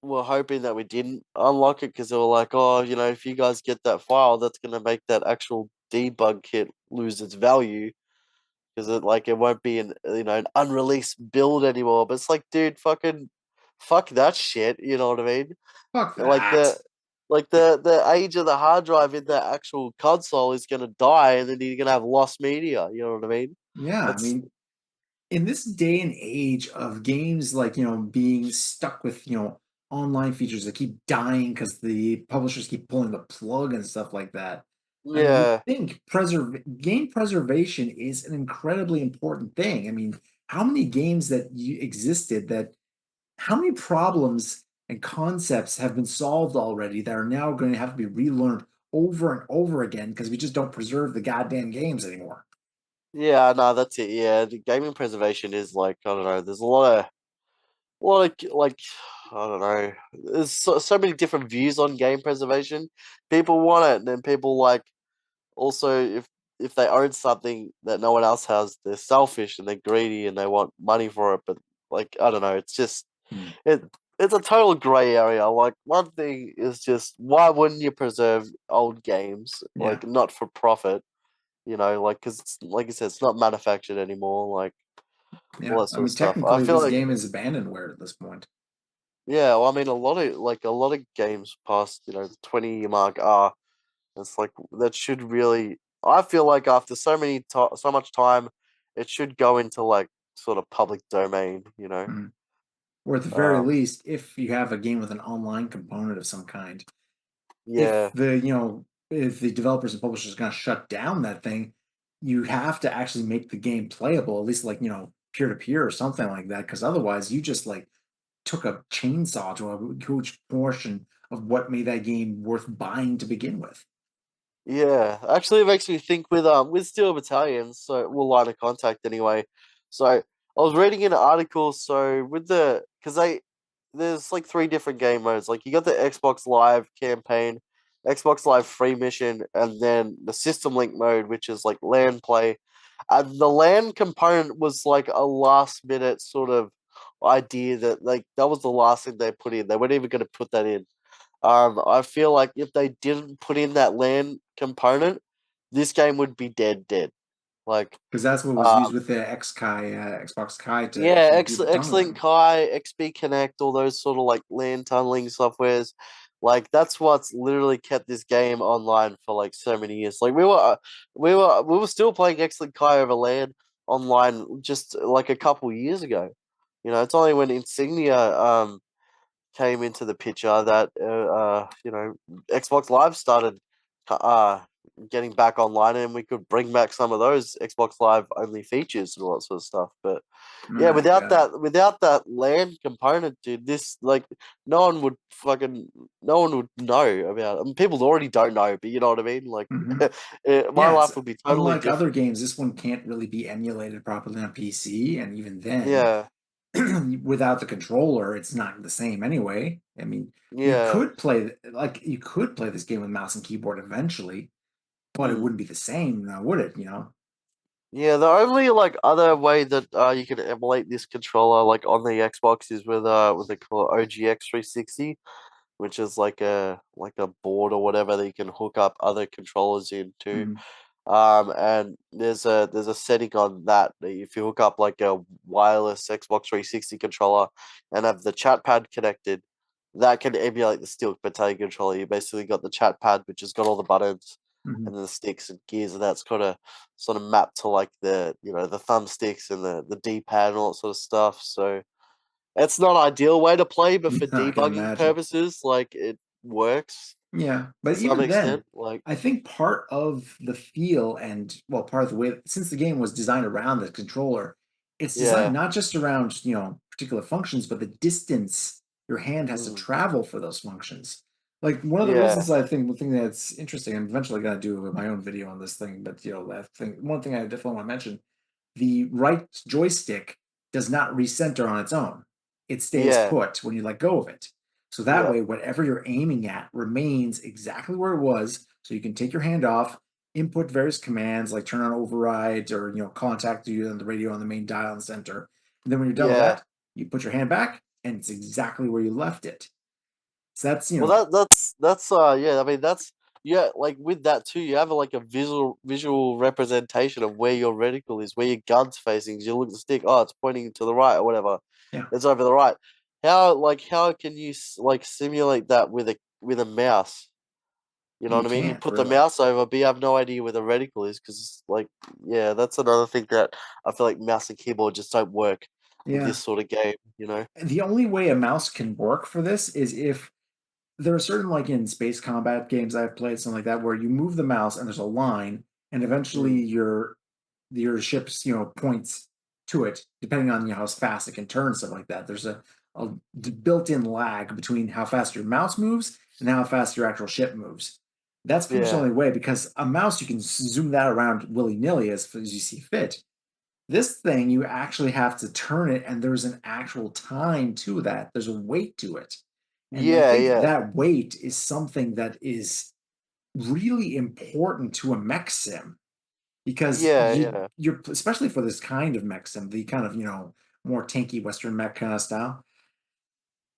Speaker 3: were hoping that we didn't unlock it because they were like, oh, if you guys get that file, that's gonna make that actual debug kit lose its value, because it won't be an unreleased build anymore. But it's like, dude, fucking fuck that shit. You know what I mean?
Speaker 2: Fuck
Speaker 3: Like
Speaker 2: that.
Speaker 3: the age of the hard drive in that actual console is gonna die, and then you're gonna have lost media. You know what I mean?
Speaker 2: Yeah, I
Speaker 3: That's
Speaker 2: mean, in this day and age of games like being stuck with online features that keep dying because the publishers keep pulling the plug and stuff like that. I mean, you
Speaker 3: yeah,
Speaker 2: think game preservation is an incredibly important thing. I mean, how many games that existed that how many problems and concepts have been solved already that are now going to have to be relearned over and over again because we just don't preserve the goddamn games anymore.
Speaker 3: yeah, no, that's it. Yeah, the gaming preservation is like, I don't know. There's a lot of like, I don't know. There's so many different views on game preservation. People want it, and then people like, also, if they own something that no one else has, they're selfish and they're greedy and they want money for it. But like, I don't know, it's just
Speaker 2: Hmm.
Speaker 3: it. It's a total gray area. Like, one thing is just, why wouldn't you preserve old games,
Speaker 2: Yeah.
Speaker 3: like not for profit? Like, because like I said, it's not manufactured anymore. Like all
Speaker 2: Yeah,
Speaker 3: that
Speaker 2: I
Speaker 3: sort of
Speaker 2: mean,
Speaker 3: stuff. I
Speaker 2: technically,
Speaker 3: feel
Speaker 2: this
Speaker 3: like,
Speaker 2: game is abandonware at this point.
Speaker 3: yeah. Well, I mean, a lot of games past the 20-year mark are. It's like that should really. I feel like after so much time, it should go into like sort of public domain.
Speaker 2: Mm. Or at the very
Speaker 3: Um,
Speaker 2: least, if you have a game with an online component of some kind, if
Speaker 3: yeah,
Speaker 2: the developers and publishers are going to shut down that thing, you have to actually make the game playable, at least like peer to peer or something like that, because otherwise you just like took a chainsaw to a huge portion of what made that game worth buying to begin with.
Speaker 3: yeah. Actually, it makes me think with Steel Battalion. So, well, line of contact anyway. So I was reading an article. So because there's like three different game modes. Like you got the Xbox Live campaign, Xbox Live free mission, and then the System Link mode, which is like LAN play. And the LAN component was like a last minute sort of idea that like that was the last thing they put in. They weren't even going to put that in. I feel like if they didn't put in that LAN component, this game would be dead. Like,
Speaker 2: Because that's what was used
Speaker 3: um,
Speaker 2: with the Xbox Kai to
Speaker 3: yeah,
Speaker 2: actually do the
Speaker 3: X-Link
Speaker 2: tunneling.
Speaker 3: Kai, XP Connect, all those sort of like LAN tunneling softwares. Like that's what's literally kept this game online for like so many years. Like we were still playing X-Link Kai over LAN online just like a couple years ago. It's only when Insignia came into the picture that Xbox Live started uh getting back online, and we could bring back some of those Xbox Live only features and all that sort of stuff. But yeah,
Speaker 2: My
Speaker 3: without
Speaker 2: God.
Speaker 3: that LAN component, dude, this like no one would know about it. I mean, people already don't know, but you know what I mean. Like,
Speaker 2: Hmm.
Speaker 3: my
Speaker 2: Yeah, it's
Speaker 3: life would be totally
Speaker 2: unlike other
Speaker 3: different.
Speaker 2: games. This one can't really be emulated properly on PC, and even then,
Speaker 3: Yeah,
Speaker 2: without the controller, it's not the same anyway. I mean,
Speaker 3: yeah.
Speaker 2: you could play this game with mouse and keyboard eventually, but it
Speaker 3: Mm.
Speaker 2: wouldn't be the same, now, would it?
Speaker 3: Yeah, the only like other way that you can emulate this controller like on the Xbox is with what they call OGX 360, which is like a board or whatever that you can hook up other controllers into.
Speaker 2: Mhm.
Speaker 3: And there's a setting on that if you hook up like a wireless Xbox 360 controller and have the chat pad connected, that can emulate the Steel Battalion controller. You basically got the chat pad, which has got all the buttons
Speaker 2: Mhm.
Speaker 3: and the sticks and gears, and that's got to sort of mapped to like the thumbsticks and the D pad and all that sort of stuff. So it's not ideal way to play, but for
Speaker 2: I can
Speaker 3: debugging
Speaker 2: imagine.
Speaker 3: purposes, like it works
Speaker 2: Yeah,
Speaker 3: to
Speaker 2: but
Speaker 3: some
Speaker 2: even then,
Speaker 3: extent. Like,
Speaker 2: I think part of the feel and well, part of the way since the game was designed around the controller, it's designed
Speaker 3: yeah.
Speaker 2: not just around, particular functions, but the distance your hand has to
Speaker 3: Mm,
Speaker 2: travel for those functions. Like one of the
Speaker 3: yeah.
Speaker 2: reasons I think one thing that's interesting, I'm eventually gonna do my own video on this thing, but that thing one thing I definitely want to mention, the right joystick does not recenter on its own. It stays
Speaker 3: Yeah.
Speaker 2: put when you let go of it. So that
Speaker 3: Yeah.
Speaker 2: way, whatever you're aiming at remains exactly where it was. So you can take your hand off, input various commands like turn on override or contact you on the radio on the main dial in the center. And then when you're done with
Speaker 3: Yeah.
Speaker 2: that, you put your hand back and it's exactly where you left it. So that's
Speaker 3: Well, that's yeah. I mean, that's yeah. Like with that too, you have like a visual representation of where your reticle is, where your gun's facing. 'Cause you look at the stick. Oh, it's pointing to the right or whatever.
Speaker 2: yeah,
Speaker 3: It's over the right. How can you like simulate that with a mouse? You know
Speaker 2: you
Speaker 3: what I mean? You
Speaker 2: can't
Speaker 3: put the
Speaker 2: really.
Speaker 3: mouse over, but you have no idea where the reticle is because, like, yeah, that's another thing that I feel like mouse and keyboard just don't work with
Speaker 2: Yeah.
Speaker 3: this sort of game. You know?
Speaker 2: The only way a mouse can work for this is if there are certain like in space combat games I've played, something like that, where you move the mouse and there's a line, and eventually
Speaker 3: Mm,
Speaker 2: your ship's points to it, depending on how fast it can turn, stuff like that. There's a built-in lag between how fast your mouse moves and how fast your actual ship moves. That's pretty much the
Speaker 3: yeah.
Speaker 2: only way because a mouse you can zoom that around willy-nilly as you see fit. This thing, you actually have to turn it, and there's an actual time to that. There's a weight to it. And I
Speaker 3: Yeah.
Speaker 2: think
Speaker 3: Yeah.
Speaker 2: that weight is something that is really important to a mech sim because
Speaker 3: Yeah. Yeah.
Speaker 2: you're especially for this kind of mech sim, the kind of, more tanky Western mech kind of style.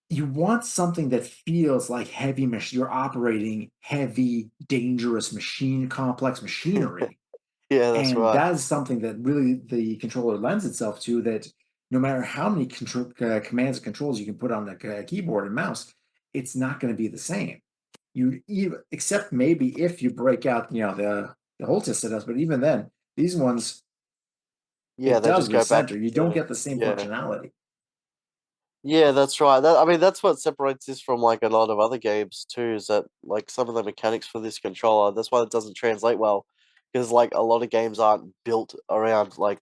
Speaker 2: You want something that feels like heavy machine. You're operating heavy, dangerous complex machinery.
Speaker 3: Yeah, that's
Speaker 2: And
Speaker 3: right.
Speaker 2: that is something that really the controller lends itself to, that no matter how many commands and controls you can put on the keyboard and mouse, it's not going to be the same. Except maybe if you break out, the whole setups, but even then, these ones,
Speaker 3: Yeah,
Speaker 2: it
Speaker 3: they
Speaker 2: does
Speaker 3: just go back
Speaker 2: recenter. You don't
Speaker 3: into
Speaker 2: get the same
Speaker 3: yeah.
Speaker 2: functionality.
Speaker 3: Yeah, that's right. I mean, that's what separates this from like a lot of other games too, is that like some of the mechanics for this controller, that's why it doesn't translate well. Because like a lot of games aren't built around like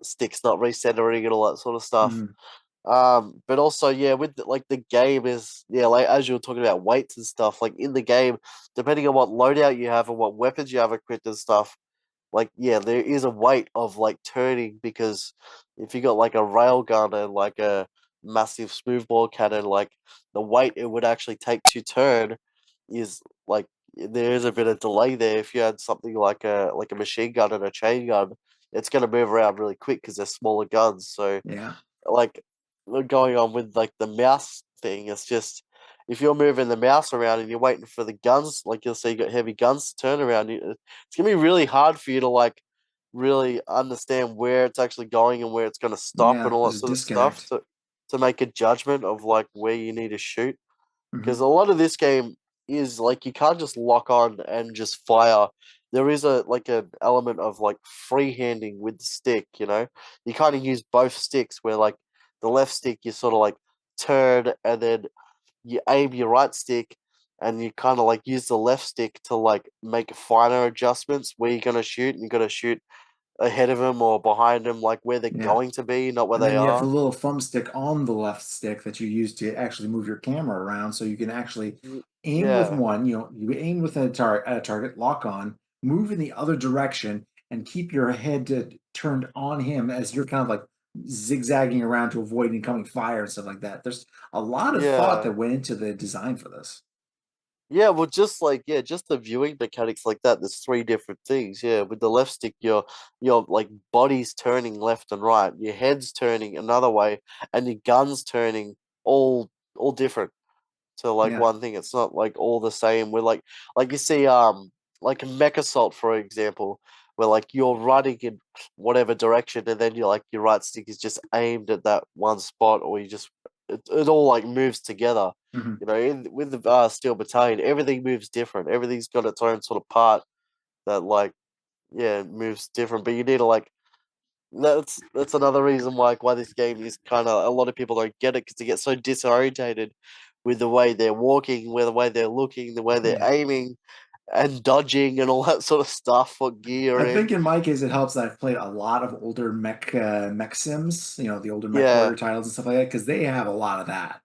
Speaker 3: sticks not recentering and all that sort of stuff.
Speaker 2: Mhm.
Speaker 3: But also, yeah, with like the game is, yeah, like as you were talking about weights and stuff, like in the game, depending on what loadout you have and what weapons you have equipped and stuff, like yeah, there is a weight of like turning, because if you got like a rail gun and like a massive smoothbore cannon, like the weight it would actually take to turn is like there is a bit of delay there. If you had something like a machine gun and a chain gun, it's going to move around really quick because they're smaller guns. So
Speaker 2: Yeah.
Speaker 3: like going on with like the mouse thing, it's just if you're moving the mouse around and you're waiting for the guns, like you'll say you got heavy guns to turn around, it's gonna be really hard for you to like really understand where it's actually going and where it's gonna stop and
Speaker 2: Yeah,
Speaker 3: all that
Speaker 2: there's a
Speaker 3: sort of stuff
Speaker 2: disconnect.
Speaker 3: to make a judgment of like where you need to shoot.
Speaker 2: Hmm.
Speaker 3: Because a lot of this game is like you can't just lock on and just fire. There is a like an element of like freehanding with the stick, you know. You kind of use both sticks where like the left stick you sort of like turn and then you aim your right stick and you kind of like use the left stick to like make finer adjustments where you're gonna shoot and you gotta shoot ahead of them or behind them, like where they're
Speaker 2: Yeah.
Speaker 3: going to be, not where
Speaker 2: And
Speaker 3: they
Speaker 2: then you have the
Speaker 3: are.
Speaker 2: little thumbstick on the left stick that you use to actually move your camera around, so you can actually aim with
Speaker 3: Yeah,
Speaker 2: one. You aim with at a target, lock on, move in the other direction, and keep your head turned on him as you're kind of like zigzagging around to avoid incoming fire and stuff like that. There's a lot of thought
Speaker 3: yeah.
Speaker 2: that went into the design for this.
Speaker 3: Yeah, well, just like yeah, just the viewing mechanics like that. There's three different things. Yeah, with the left stick, your like body's turning left and right, your head's turning another way, and your gun's turning all different to like
Speaker 2: Yeah.
Speaker 3: one thing. It's not like all the same. We're like you see like a mech assault for example, where like you're running in whatever direction, and then you're like your right stick is just aimed at that one spot, or you just it all like moves together.
Speaker 2: Hmm.
Speaker 3: You know, with the Steel Battalion, everything moves different. Everything's got its own sort of part that like yeah moves different. But you need to like that's another reason why this game is kind of a lot of people don't get it because they get so disorientated with the way they're walking, with the way they're looking, the way they're
Speaker 2: Yeah.
Speaker 3: aiming and dodging and all that sort of stuff. What gear
Speaker 2: I
Speaker 3: in?
Speaker 2: think in my case, it helps that I've played a lot of older mech sims, the older Mech
Speaker 3: Yeah,
Speaker 2: Warrior titles and stuff like that, because they have a lot of that.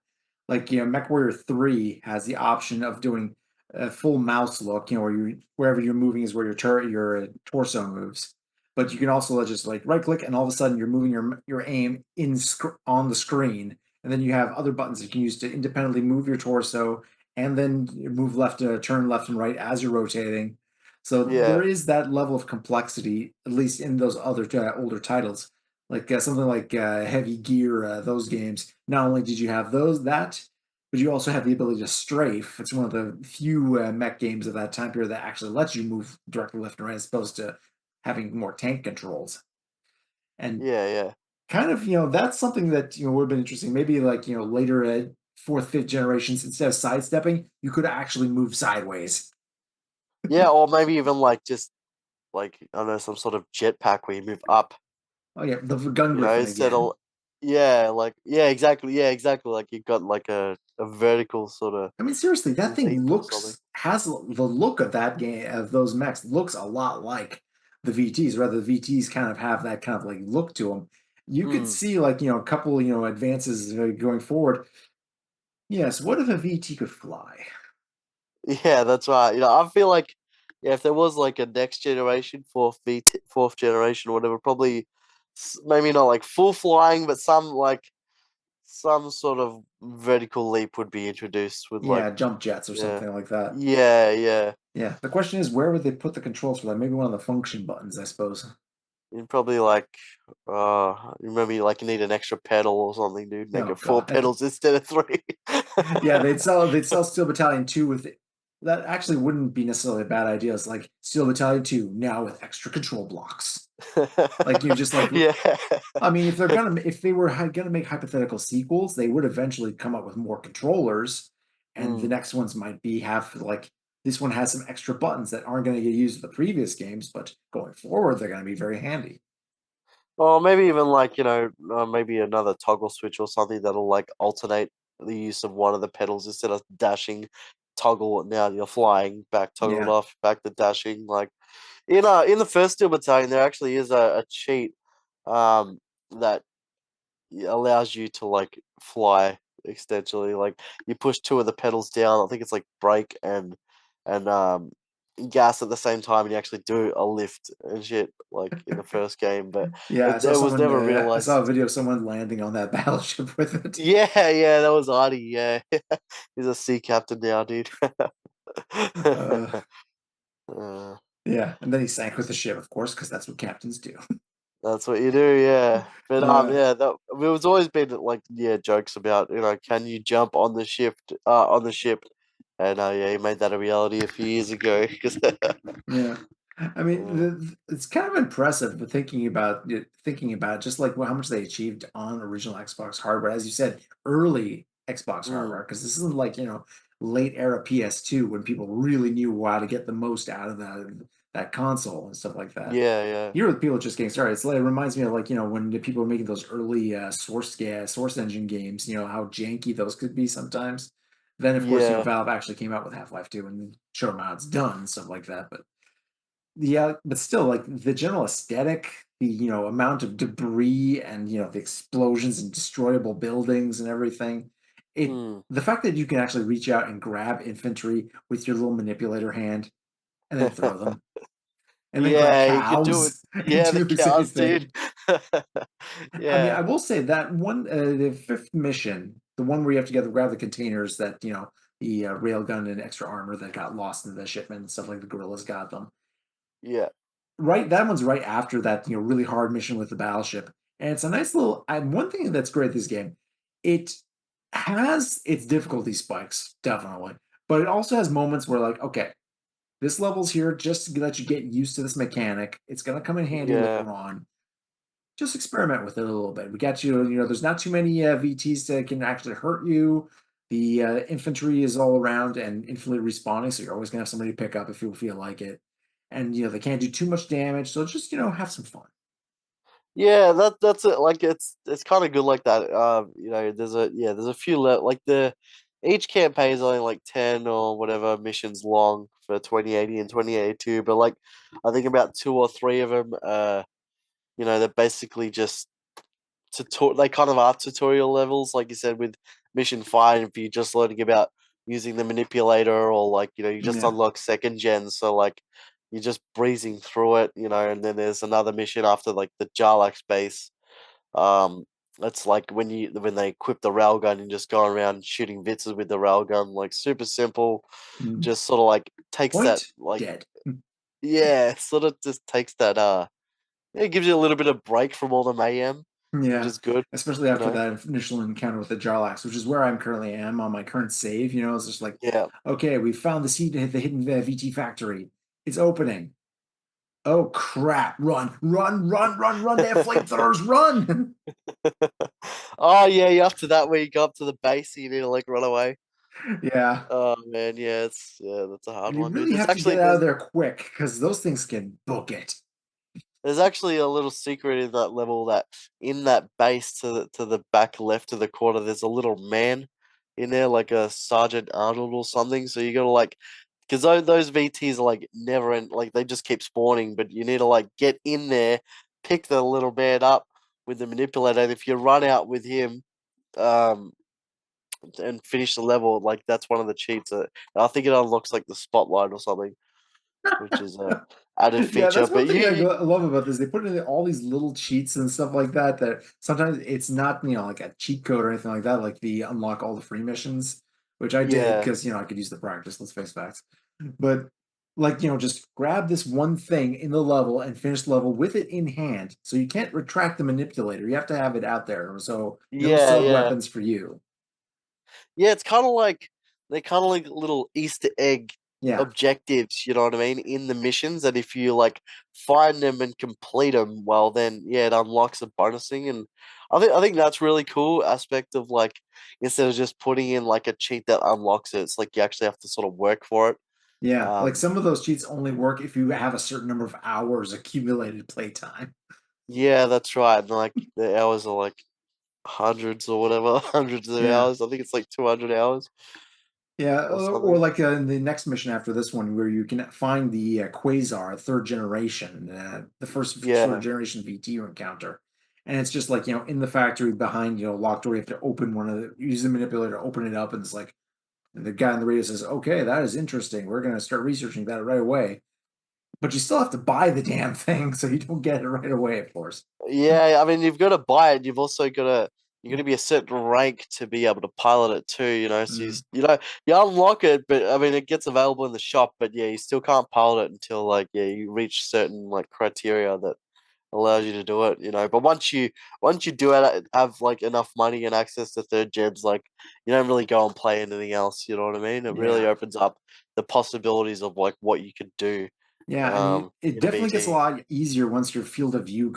Speaker 2: Like, Mech Warrior 3 has the option of doing a full mouse look, where wherever you're moving is where your torso moves. But you can also just like right click, and all of a sudden you're moving your aim on the screen, and then you have other buttons you can use to independently move your torso, and then you move left to turn left and right as you're rotating. So there
Speaker 3: yeah,
Speaker 2: is that level of complexity, at least in those other older titles, like something like Heavy Gear. Those games. Not only did you have but you also have the ability to strafe. It's one of the few mech games of that time period that actually lets you move directly left and right, as opposed to having more tank controls. And
Speaker 3: yeah.
Speaker 2: kind of, that's something that would have been interesting. Maybe like later fourth, fifth generations, instead of sidestepping, you could actually move sideways.
Speaker 3: Yeah, or maybe even like just like I don't know some sort of jetpack where you move up.
Speaker 2: Oh yeah, the gun
Speaker 3: You know,
Speaker 2: griffin
Speaker 3: instead
Speaker 2: again.
Speaker 3: of yeah, exactly. Like you got like a vertical sort of
Speaker 2: I mean, seriously, that thing
Speaker 3: leap or something.
Speaker 2: has the look of that game, of those mechs looks a lot like the VTs. Rather, the VTs kind of have that kind of like look to them. You could
Speaker 3: Mm.
Speaker 2: see like a couple advances going forward. Yes, what if a VT could fly?
Speaker 3: Yeah, that's right. You know, I feel like yeah, if there was like a next generation, fourth generation or whatever, probably maybe not like full flying, but some sort of vertical leap would be introduced with like
Speaker 2: Yeah, jump jets or
Speaker 3: yeah,
Speaker 2: something like that.
Speaker 3: yeah.
Speaker 2: Yeah, the question is, where would they put the controls for that? Maybe one of the function buttons, I suppose.
Speaker 3: You'd probably like remember you like you need an extra pedal or something, dude. Make
Speaker 2: Oh
Speaker 3: it four
Speaker 2: God.
Speaker 3: pedals instead of three.
Speaker 2: Yeah, they'd sell Steel Battalion 2 with that actually wouldn't be necessarily a bad idea. It's like Steel Battalion 2 now with extra control blocks. Like just like
Speaker 3: Yeah.
Speaker 2: I mean, if they were gonna make hypothetical sequels, they would eventually come up with more controllers, and the
Speaker 3: Mm.
Speaker 2: next ones might be have like this one has some extra buttons that aren't going to get used in the previous games, but going forward, they're going to be very handy.
Speaker 3: Or maybe even like, you know, maybe another toggle switch or something that'll like alternate the use of one of the pedals instead of dashing, toggle it now you're flying, back toggled
Speaker 2: Yeah.
Speaker 3: off, back to dashing. Like in the first Steel Battalion there actually is a cheat that allows you to like fly extensionally. Like you push two of the pedals down. I think it's like brake and gas at the same time, and you actually do a lift and shit like in the first game. But
Speaker 2: Yeah,
Speaker 3: it was never
Speaker 2: I saw a
Speaker 3: realized.
Speaker 2: video of someone landing on that battleship with it.
Speaker 3: Yeah, that was Artie. Yeah, he's a sea captain now, dude.
Speaker 2: Uh,
Speaker 3: uh,
Speaker 2: yeah, and then he sank with the ship, of course, because that's what captains do.
Speaker 3: That's what you do, yeah. But
Speaker 2: Yeah,
Speaker 3: yeah, it was always been like jokes about can you jump on the ship, and yeah, he made that a reality a few years ago. 'Cause
Speaker 2: yeah. I mean,
Speaker 3: uh,
Speaker 2: it's kind of impressive, but thinking about just like how much they achieved on original Xbox hardware, as you said, early Xbox
Speaker 3: mm,
Speaker 2: hardware, because this isn't like late era PS2 when people really knew how to get the most out of that console and stuff like that.
Speaker 3: yeah, yeah,
Speaker 2: Here with people just getting started, it reminds me of like when the people were making those early source engine games. How janky those could be sometimes. Then of course
Speaker 3: yeah.
Speaker 2: Valve actually came out with Half-Life 2 and showed them how it's done and stuff like that. But yeah, but still, like the general aesthetic, the amount of debris and the explosions and destroyable buildings and everything. It
Speaker 3: Mm.
Speaker 2: The fact that you can actually reach out and grab infantry with your little manipulator hand and then throw them, and then grab
Speaker 3: Yeah, you could do it.
Speaker 2: cows and
Speaker 3: Yeah, the
Speaker 2: do the same
Speaker 3: cows, dude.
Speaker 2: thing. I mean,
Speaker 3: Yeah,
Speaker 2: I will say that one, the fifth mission, the one where you have to grab the containers that the railgun and extra armor that got lost in the shipment and stuff like the guerrillas got them.
Speaker 3: yeah,
Speaker 2: Right, that one's right after that, really hard mission with the battleship, and it's a nice little. One thing that's great this game, it has its difficulty spikes definitely, but it also has moments where like, okay, this level's here just to let you get used to this mechanic. It's gonna come in handy
Speaker 3: yeah.
Speaker 2: later on. Just experiment with it a little bit. We got you. There's not too many VTs that can actually hurt you. The infantry is all around and infinitely respawning, so you're always gonna have somebody to pick up if you feel like it. And they can't do too much damage, so just have some fun.
Speaker 3: Yeah, that's it. Like it's kind of good like that. There's a few like the each campaign is only like 10 or whatever missions long for 2080 and 2082, but like I think about two or three of them they're basically just they kind of are tutorial levels, like you said with Mission 5 if you're just learning about using the manipulator, or like you just
Speaker 2: Yeah.
Speaker 3: unlock second gen, so like you're just breezing through it, and then there's another mission after like the Jarlax base. um, it's like when they equip the railgun and just go around shooting vitzes with the railgun, like super simple.
Speaker 2: Mhm.
Speaker 3: Just sort of like takes that
Speaker 2: Point
Speaker 3: like
Speaker 2: dead.
Speaker 3: yeah, sort of just takes that it gives you a little bit of break from all the mayhem, which
Speaker 2: Yeah,
Speaker 3: is good,
Speaker 2: especially
Speaker 3: you
Speaker 2: after
Speaker 3: know.
Speaker 2: that initial encounter with the Jarlax, which is where I'm currently am on my current save. It's just like,
Speaker 3: Yeah.
Speaker 2: okay, we found the hidden VT factory. It's opening. Oh crap! Run, run, run, run, run! They have flamethrowers. Run!
Speaker 3: Oh yeah, you after that where you go up to the base, you need to like run away.
Speaker 2: Yeah,
Speaker 3: Oh man, yeah, that's a hard
Speaker 2: and you
Speaker 3: one, dude.
Speaker 2: really have to get out of there quick because those things can book it.
Speaker 3: There's actually a little secret in that level that in that base to the back left of the corner, there's a little man in there, like a Sergeant Arnold or something. So you gotta like, because those VTs are like never end, like they just keep spawning. But you need to like get in there, pick the little man up with the manipulator, and if you run out with him, um, and finish the level, like that's one of the cheats. I think it unlocks like the spotlight or something, which is a added
Speaker 2: Yeah,
Speaker 3: feature.
Speaker 2: that's one
Speaker 3: But
Speaker 2: thing I love about this. They put in all these little cheats and stuff like that. That sometimes it's not like a cheat code or anything like that. Like the unlock all the free missions, which I did
Speaker 3: yeah.
Speaker 2: because I could use the practice. Let's face facts. But like just grab this one thing in the level and finish the level with it in hand. So you can't retract the manipulator. You have to have it out there. So no
Speaker 3: Yeah,
Speaker 2: sub
Speaker 3: yeah.
Speaker 2: weapons for you.
Speaker 3: Yeah, it's kinda like they're kinda like little Easter egg
Speaker 2: Yeah,
Speaker 3: objectives, you know what I mean, in the missions that if you, like, find them and complete them, well, then, yeah, it unlocks a bonus thing, and I think that's really cool aspect of, like, instead of just putting in, like, a cheat that unlocks it, it's like you actually have to sort of work for it.
Speaker 2: yeah. Like
Speaker 3: Um,
Speaker 2: some of those cheats only work if you have a certain number of hours accumulated playtime.
Speaker 3: yeah, that's right, and, like, the hours are, like, hundreds or whatever, hundreds of
Speaker 2: Yeah.
Speaker 3: hours. I think it's, like, 200 hours
Speaker 2: Yeah,
Speaker 3: or
Speaker 2: or
Speaker 3: something.
Speaker 2: like in the next mission after this one, where you can find the Quasar, third generation, the first sort of
Speaker 3: Yeah.
Speaker 2: generation VT you encounter, and it's just like in the factory behind locked door. You have to open one of use the manipulator to open it up, and it's like the guy on the radio says, "Okay, that is interesting. We're going to start researching that right away." But you still have to buy the damn thing, so you don't get it right away, of course.
Speaker 3: Yeah, I mean, you've got to buy it. You've also got to you're gonna be a certain rank to be able to pilot it too. So
Speaker 2: Mm.
Speaker 3: you unlock it, but I mean, it gets available in the shop. But yeah, you still can't pilot it until like you reach certain like criteria that allows you to do it, you know. But once you do have like enough money and access to third gens, like you don't really go and play anything else. You know what I mean? It really
Speaker 2: Yeah.
Speaker 3: opens up the possibilities of like what you could do
Speaker 2: Yeah, and it
Speaker 3: in a
Speaker 2: definitely gets a
Speaker 3: VT.
Speaker 2: lot easier once your field of view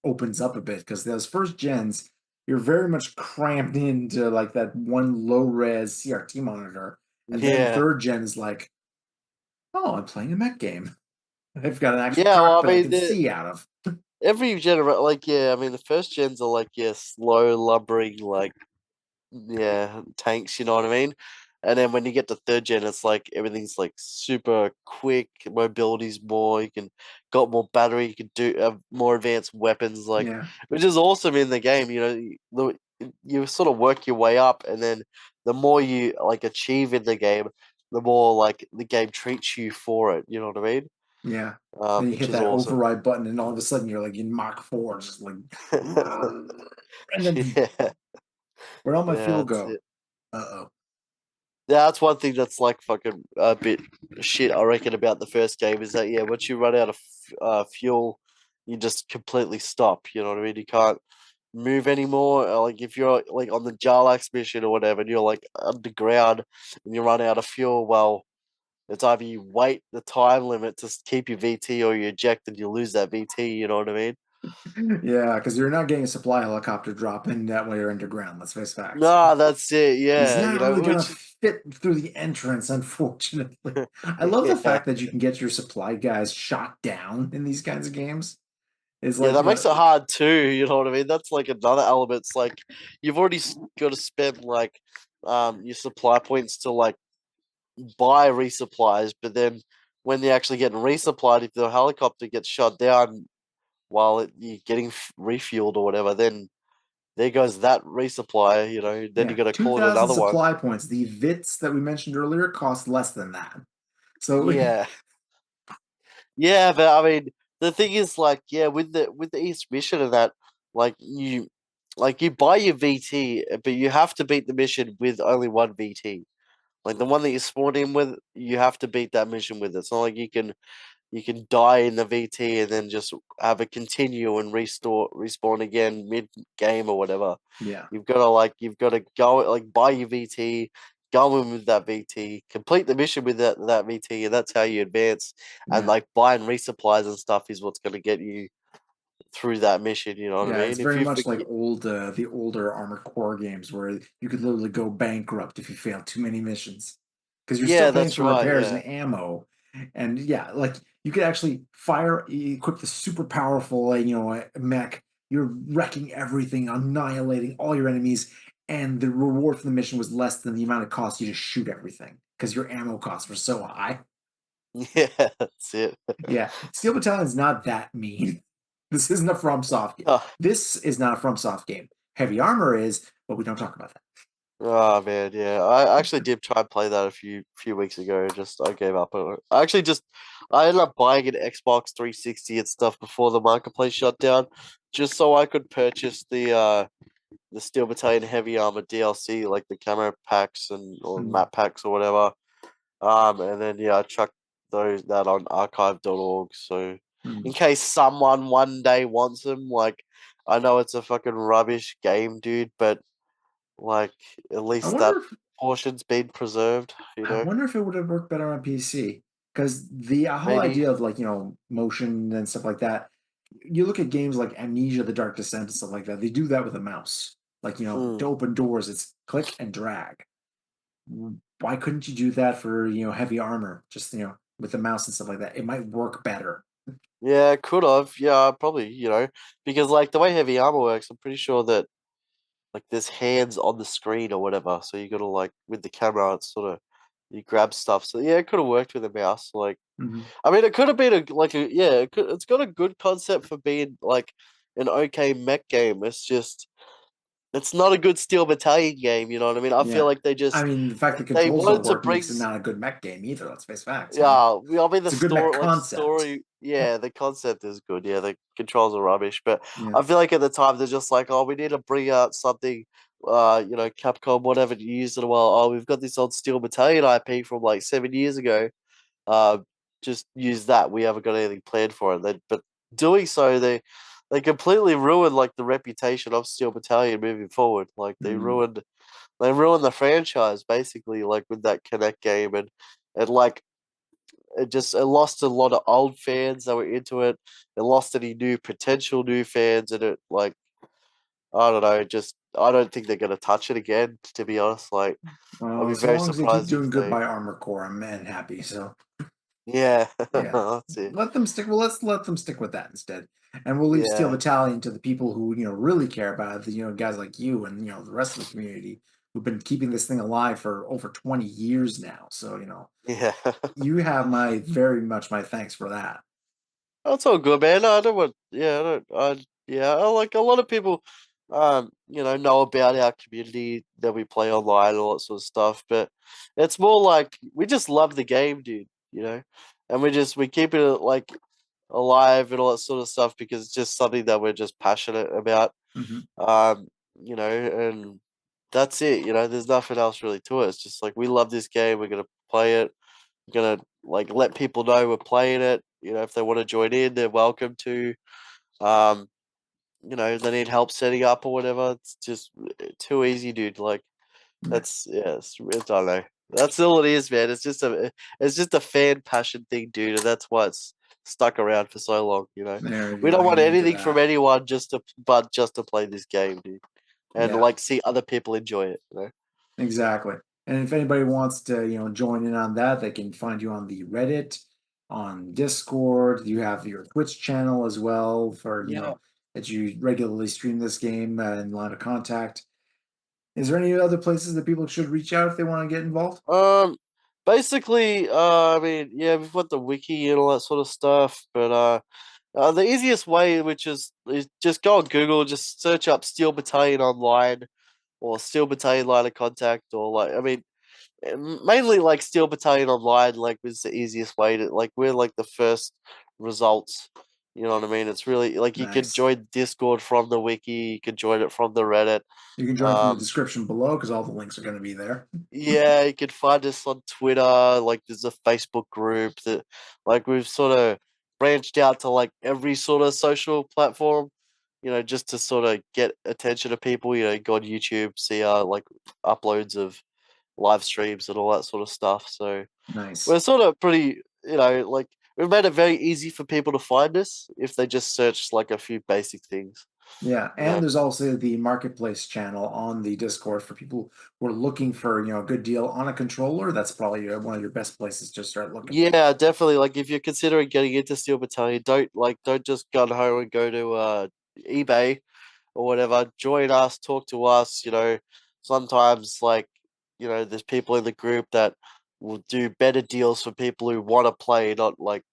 Speaker 2: opens up a bit because those first gens, you're very much cramped into like that one low res CRT monitor, and then
Speaker 3: Yeah.
Speaker 2: third gen is like, oh, I'm playing a mech game. I've got an actual
Speaker 3: Yeah, well, I
Speaker 2: cockpit I
Speaker 3: mean,
Speaker 2: can see out of.
Speaker 3: every generation, like, yeah, I mean, the first gens are like, yeah, slow, lumbering, like, yeah, tanks, you know what I mean? And then when you get to third gen, it's like everything's like super quick, mobility's more, you can got more battery, you can do have more advanced weapons, like,
Speaker 2: Yeah,
Speaker 3: which is awesome in the game, you know. You sort of work your way up, and then the more you like achieve in the game, the more like the game treats you for it, you know what I mean?
Speaker 2: yeah. Then you
Speaker 3: Which
Speaker 2: hit
Speaker 3: is
Speaker 2: that
Speaker 3: awesome.
Speaker 2: override button, and all of a sudden you're like in Mach 4, just like, and then
Speaker 3: Yeah,
Speaker 2: where'd all my
Speaker 3: yeah,
Speaker 2: fuel
Speaker 3: that's
Speaker 2: go?
Speaker 3: it.
Speaker 2: Uh-oh.
Speaker 3: Yeah, that's one thing that's like fucking a bit shit, I reckon, about the first game is that, yeah, once you run out of fuel, you just completely stop. You know what I mean? You can't move anymore. Like if you're like on the Jarlax mission or whatever, and you're like underground and you run out of fuel, well, it's either you wait the time limit to keep your VT or you eject and you lose that VT. You know what I mean?
Speaker 2: Yeah, because you're not getting a supply helicopter drop in that way you're underground. Let's face facts.
Speaker 3: Nah, that's it.
Speaker 2: He's
Speaker 3: Yeah, you
Speaker 2: not really
Speaker 3: know,
Speaker 2: gonna
Speaker 3: which
Speaker 2: fit through the entrance, unfortunately. I love the
Speaker 3: yeah.
Speaker 2: fact that you can get your supply guys shot down in these kinds of games. It's
Speaker 3: Yeah,
Speaker 2: like,
Speaker 3: that makes it hard too. You know what I mean? That's like another element. It's like you've already got to spend like your supply points to like buy resupplies, but then when you're actually getting resupplied, if the helicopter gets shot down while you're getting refueled or whatever, then there goes that resupply. You know, then you
Speaker 2: yeah,
Speaker 3: got to call it
Speaker 2: 2,000
Speaker 3: another one.
Speaker 2: supply points. The VITs that we mentioned earlier cost less than that. So,
Speaker 3: Yeah, yeah, but I mean, the thing is, like, yeah, with the East mission and that, like you buy your VT, but you have to beat the mission with only one VT. Like the one that you spawned in with, you have to beat that mission with. It's not like you can die in the VT and then just have it continue and respawn again mid game or whatever.
Speaker 2: yeah,
Speaker 3: You've got to go like buy your VT, go in with that VT, complete the mission with that VT, and that's how you advance. And
Speaker 2: yeah.
Speaker 3: like buying resupplies and stuff is what's going to get you through that mission. You know what I
Speaker 2: Yeah, it's
Speaker 3: mean? If
Speaker 2: very
Speaker 3: you
Speaker 2: much like
Speaker 3: forget,
Speaker 2: the older Armored Core games where you could literally go bankrupt if you fail too many missions because you're still
Speaker 3: yeah,
Speaker 2: paying
Speaker 3: that's
Speaker 2: for
Speaker 3: right.
Speaker 2: repairs
Speaker 3: Yeah,
Speaker 2: and ammo, and yeah, like you could actually equip the super powerful, mech. You're wrecking everything, annihilating all your enemies, and the reward for the mission was less than the amount it cost you to shoot everything because your ammo costs were so high.
Speaker 3: yeah, that's it.
Speaker 2: Yeah, Steel Battalion is not that mean. This isn't a FromSoft game.
Speaker 3: Oh,
Speaker 2: This is not a FromSoft game. Heavy Armor is, but we don't talk about that.
Speaker 3: oh man, yeah. I actually did try and play that a few weeks ago. Just I gave up on it. I ended up buying an Xbox 360 and stuff before the marketplace shut down, just so I could purchase the Steel Battalion Heavy Armor DLC, like the camo packs and or
Speaker 2: Mm,
Speaker 3: map packs or whatever. And then yeah, I chucked that on archive.org. So in
Speaker 2: mm.
Speaker 3: case someone one day wants them, like I know it's a fucking rubbish game, dude, but like at
Speaker 2: I
Speaker 3: least
Speaker 2: wonder
Speaker 3: that
Speaker 2: if
Speaker 3: portion's been preserved, you
Speaker 2: I
Speaker 3: know?
Speaker 2: wonder if it would have worked better on PC because the whole
Speaker 3: Maybe.
Speaker 2: idea of motion and stuff like that. You look at games like Amnesia: The Dark Descent and stuff like that. They do that with a mouse. Like
Speaker 3: Mm.
Speaker 2: to open doors, it's click and drag. Why couldn't you do that for Heavy Armor? Just with the mouse and stuff like that. It might work better.
Speaker 3: Yeah, could have. Yeah, probably, you know, because like the way heavy armor works, I'm pretty sure that like there's hands on the screen or whatever. So you gotta like with the camera, it's sort of you grab stuff. So yeah, it could have worked with a mouse. Like,
Speaker 2: Mhm.
Speaker 3: I mean, it could have been yeah, it's got a good concept for being like an okay mech game. It's not a good Steel Battalion game. You know what I mean? I feel
Speaker 2: Yeah.
Speaker 3: like
Speaker 2: I mean, the fact that
Speaker 3: they
Speaker 2: controls don't
Speaker 3: wanted to
Speaker 2: work
Speaker 3: bring
Speaker 2: makes it not a good mech game either. Let's face facts.
Speaker 3: yeah, I mean
Speaker 2: It's a good mech
Speaker 3: the
Speaker 2: concept.
Speaker 3: story, yeah, the concept is good. Yeah, the controls are rubbish, but
Speaker 2: Yeah.
Speaker 3: I feel like at the time they're just like, oh, we need to bring out something, you know, Capcom, whatever, to use it a while. Oh, we've got this old Steel Battalion IP from like 7 years ago. Uh, just use that. We haven't got anything planned for it. But doing so, they completely ruined like the reputation of Steel Battalion moving forward. Like they ruined the franchise basically, like with that Connect game, and like it lost a lot of old fans that were into it. It lost any new potential new fans, and it like I don't know, just I don't think they're gonna touch it again. To be honest, like I'll
Speaker 2: Well,
Speaker 3: be
Speaker 2: as
Speaker 3: very
Speaker 2: long as they keep
Speaker 3: surprised if
Speaker 2: doing good
Speaker 3: they.
Speaker 2: by Armor Core, I'm man happy. So
Speaker 3: Yeah,
Speaker 2: yeah,
Speaker 3: that's it.
Speaker 2: let them stick. Well, let's let them stick with that instead, and we'll leave Steel
Speaker 3: Yeah,
Speaker 2: Battalion to the people who really care about it. Guys like you and the rest of the community who've been keeping this thing alive for over 20 years now. So
Speaker 3: yeah.
Speaker 2: you have my very much my thanks for that.
Speaker 3: That's all good, man. I don't want. Yeah, I don't. Yeah. I like a lot of people. Know about our community that we play online and all that sort of stuff. But it's more like we just love the game, dude. And we keep it like alive and all that sort of stuff because it's just something that we're just passionate about.
Speaker 2: Hmm.
Speaker 3: Um, and that's it. There's nothing else really to it. It's just like we love this game. We're gonna play it. We're gonna like let people know we're playing it. If they want to join in, they're welcome to. Um, they need help setting up or whatever. It's just too easy, dude. Like that's yeah, I don't know. That's all it is, man. It's just a fan passion thing, dude, and that's why it's stuck around for so long.
Speaker 2: There you
Speaker 3: We
Speaker 2: go.
Speaker 3: don't want
Speaker 2: Amen to
Speaker 3: anything from
Speaker 2: that.
Speaker 3: anyone just to play this game, dude, and
Speaker 2: Yeah.
Speaker 3: like see other people enjoy it.
Speaker 2: Exactly. And if anybody wants to, join in on that, they can find you on the Reddit, on Discord. You have your Twitch channel as well for,
Speaker 3: Yeah.
Speaker 2: that you regularly stream this game and line of contact. Is there any other places that people should reach out if they want to get involved?
Speaker 3: Basically, I mean, yeah, we've got the wiki and all that sort of stuff, but the easiest way, which is just go on Google, just search up Steel Battalion online or Steel Battalion line of contact, or like, I mean, mainly like Steel Battalion online, like was the easiest way to like we're like the first results. You know what I mean? It's really like you can
Speaker 2: Nice.
Speaker 3: join Discord from the wiki, you can join it from the Reddit.
Speaker 2: You can join from the
Speaker 3: Um,
Speaker 2: description below because all the links are going to be there.
Speaker 3: Yeah, you can find us on Twitter. Like, there's a Facebook group that, like, we've sort of branched out to like every sort of social platform. Just to sort of get attention of people. Go on YouTube, see our like uploads of live streams and all that sort of stuff. So
Speaker 2: Nice.
Speaker 3: we're sort of pretty, like we've made it very easy for people to find us if they just search like a few basic things.
Speaker 2: Yeah,
Speaker 3: You
Speaker 2: and
Speaker 3: know.
Speaker 2: there's also the marketplace channel on the Discord for people who are looking for, a good deal on a controller. That's probably one of your best places to start looking.
Speaker 3: Yeah, definitely. Like if you're considering getting into Steel Battalion, don't just gun ho and go to eBay or whatever. Join us, talk to us. Sometimes there's people in the group that will do better deals for people who want to play, not like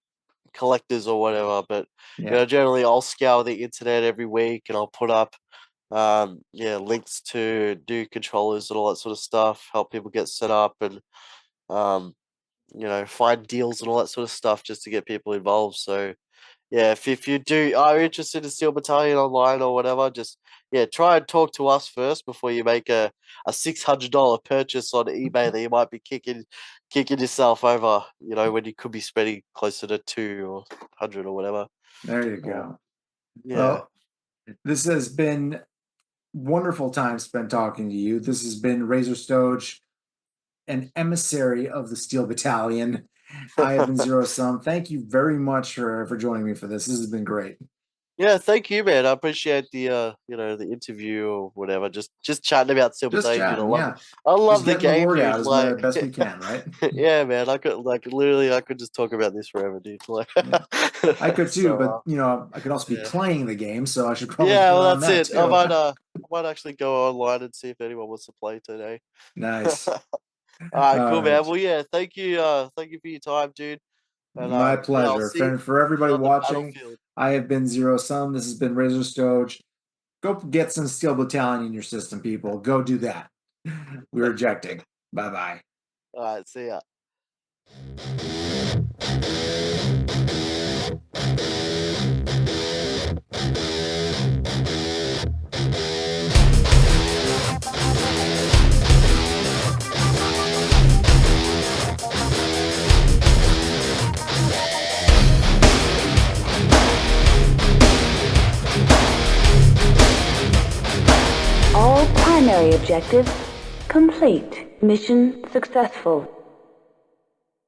Speaker 3: collectors or whatever. But
Speaker 2: Yeah.
Speaker 3: generally I'll scour the internet every week and I'll put up links to new controllers and all that sort of stuff, help people get set up and um find deals and all that sort of stuff just to get people involved. So yeah, if you are interested in Steel Battalion online or whatever, just try and talk to us first before you make a $600 purchase on eBay that you might be kicking yourself over, when you could be spending closer to 200 or whatever.
Speaker 2: There you
Speaker 3: Uh,
Speaker 2: go.
Speaker 3: yeah.
Speaker 2: Well, this has been wonderful time spent talking to you. This has been RazorStoJ, an emissary of the Steel Battalion. I have been Zero Sum. Thank you very much for joining me for this. This has been great.
Speaker 3: Yeah, thank you, man. I appreciate the interview or whatever. Just chatting about Steel
Speaker 2: Just
Speaker 3: Battalion, dude.
Speaker 2: chatting, yeah.
Speaker 3: I
Speaker 2: Just
Speaker 3: love the
Speaker 2: getting the
Speaker 3: game,
Speaker 2: word out
Speaker 3: dude.
Speaker 2: as
Speaker 3: Like,
Speaker 2: best we can, right?
Speaker 3: yeah, man. I could literally, I could just talk about this forever, dude. Like,
Speaker 2: Yeah. I could too,
Speaker 3: so
Speaker 2: but I could also be
Speaker 3: yeah,
Speaker 2: playing the game, so I should probably
Speaker 3: yeah.
Speaker 2: get
Speaker 3: Well,
Speaker 2: on
Speaker 3: that's
Speaker 2: that
Speaker 3: it. I
Speaker 2: too.
Speaker 3: might actually go online and see if anyone wants to play today.
Speaker 2: Nice.
Speaker 3: All right,
Speaker 2: All
Speaker 3: cool, man.
Speaker 2: right.
Speaker 3: Well, yeah, thank you for your time, dude. And
Speaker 2: My
Speaker 3: yeah, I'll
Speaker 2: pleasure.
Speaker 3: see
Speaker 2: For everybody
Speaker 3: you on the
Speaker 2: watching,
Speaker 3: battlefield.
Speaker 2: I have been Zero Sum. This has been RazorStoJ. Go get some Steel Battalion in your system, people. Go do that. We're ejecting. Bye bye.
Speaker 3: All right, see ya.
Speaker 4: Primary objective complete. Mission successful.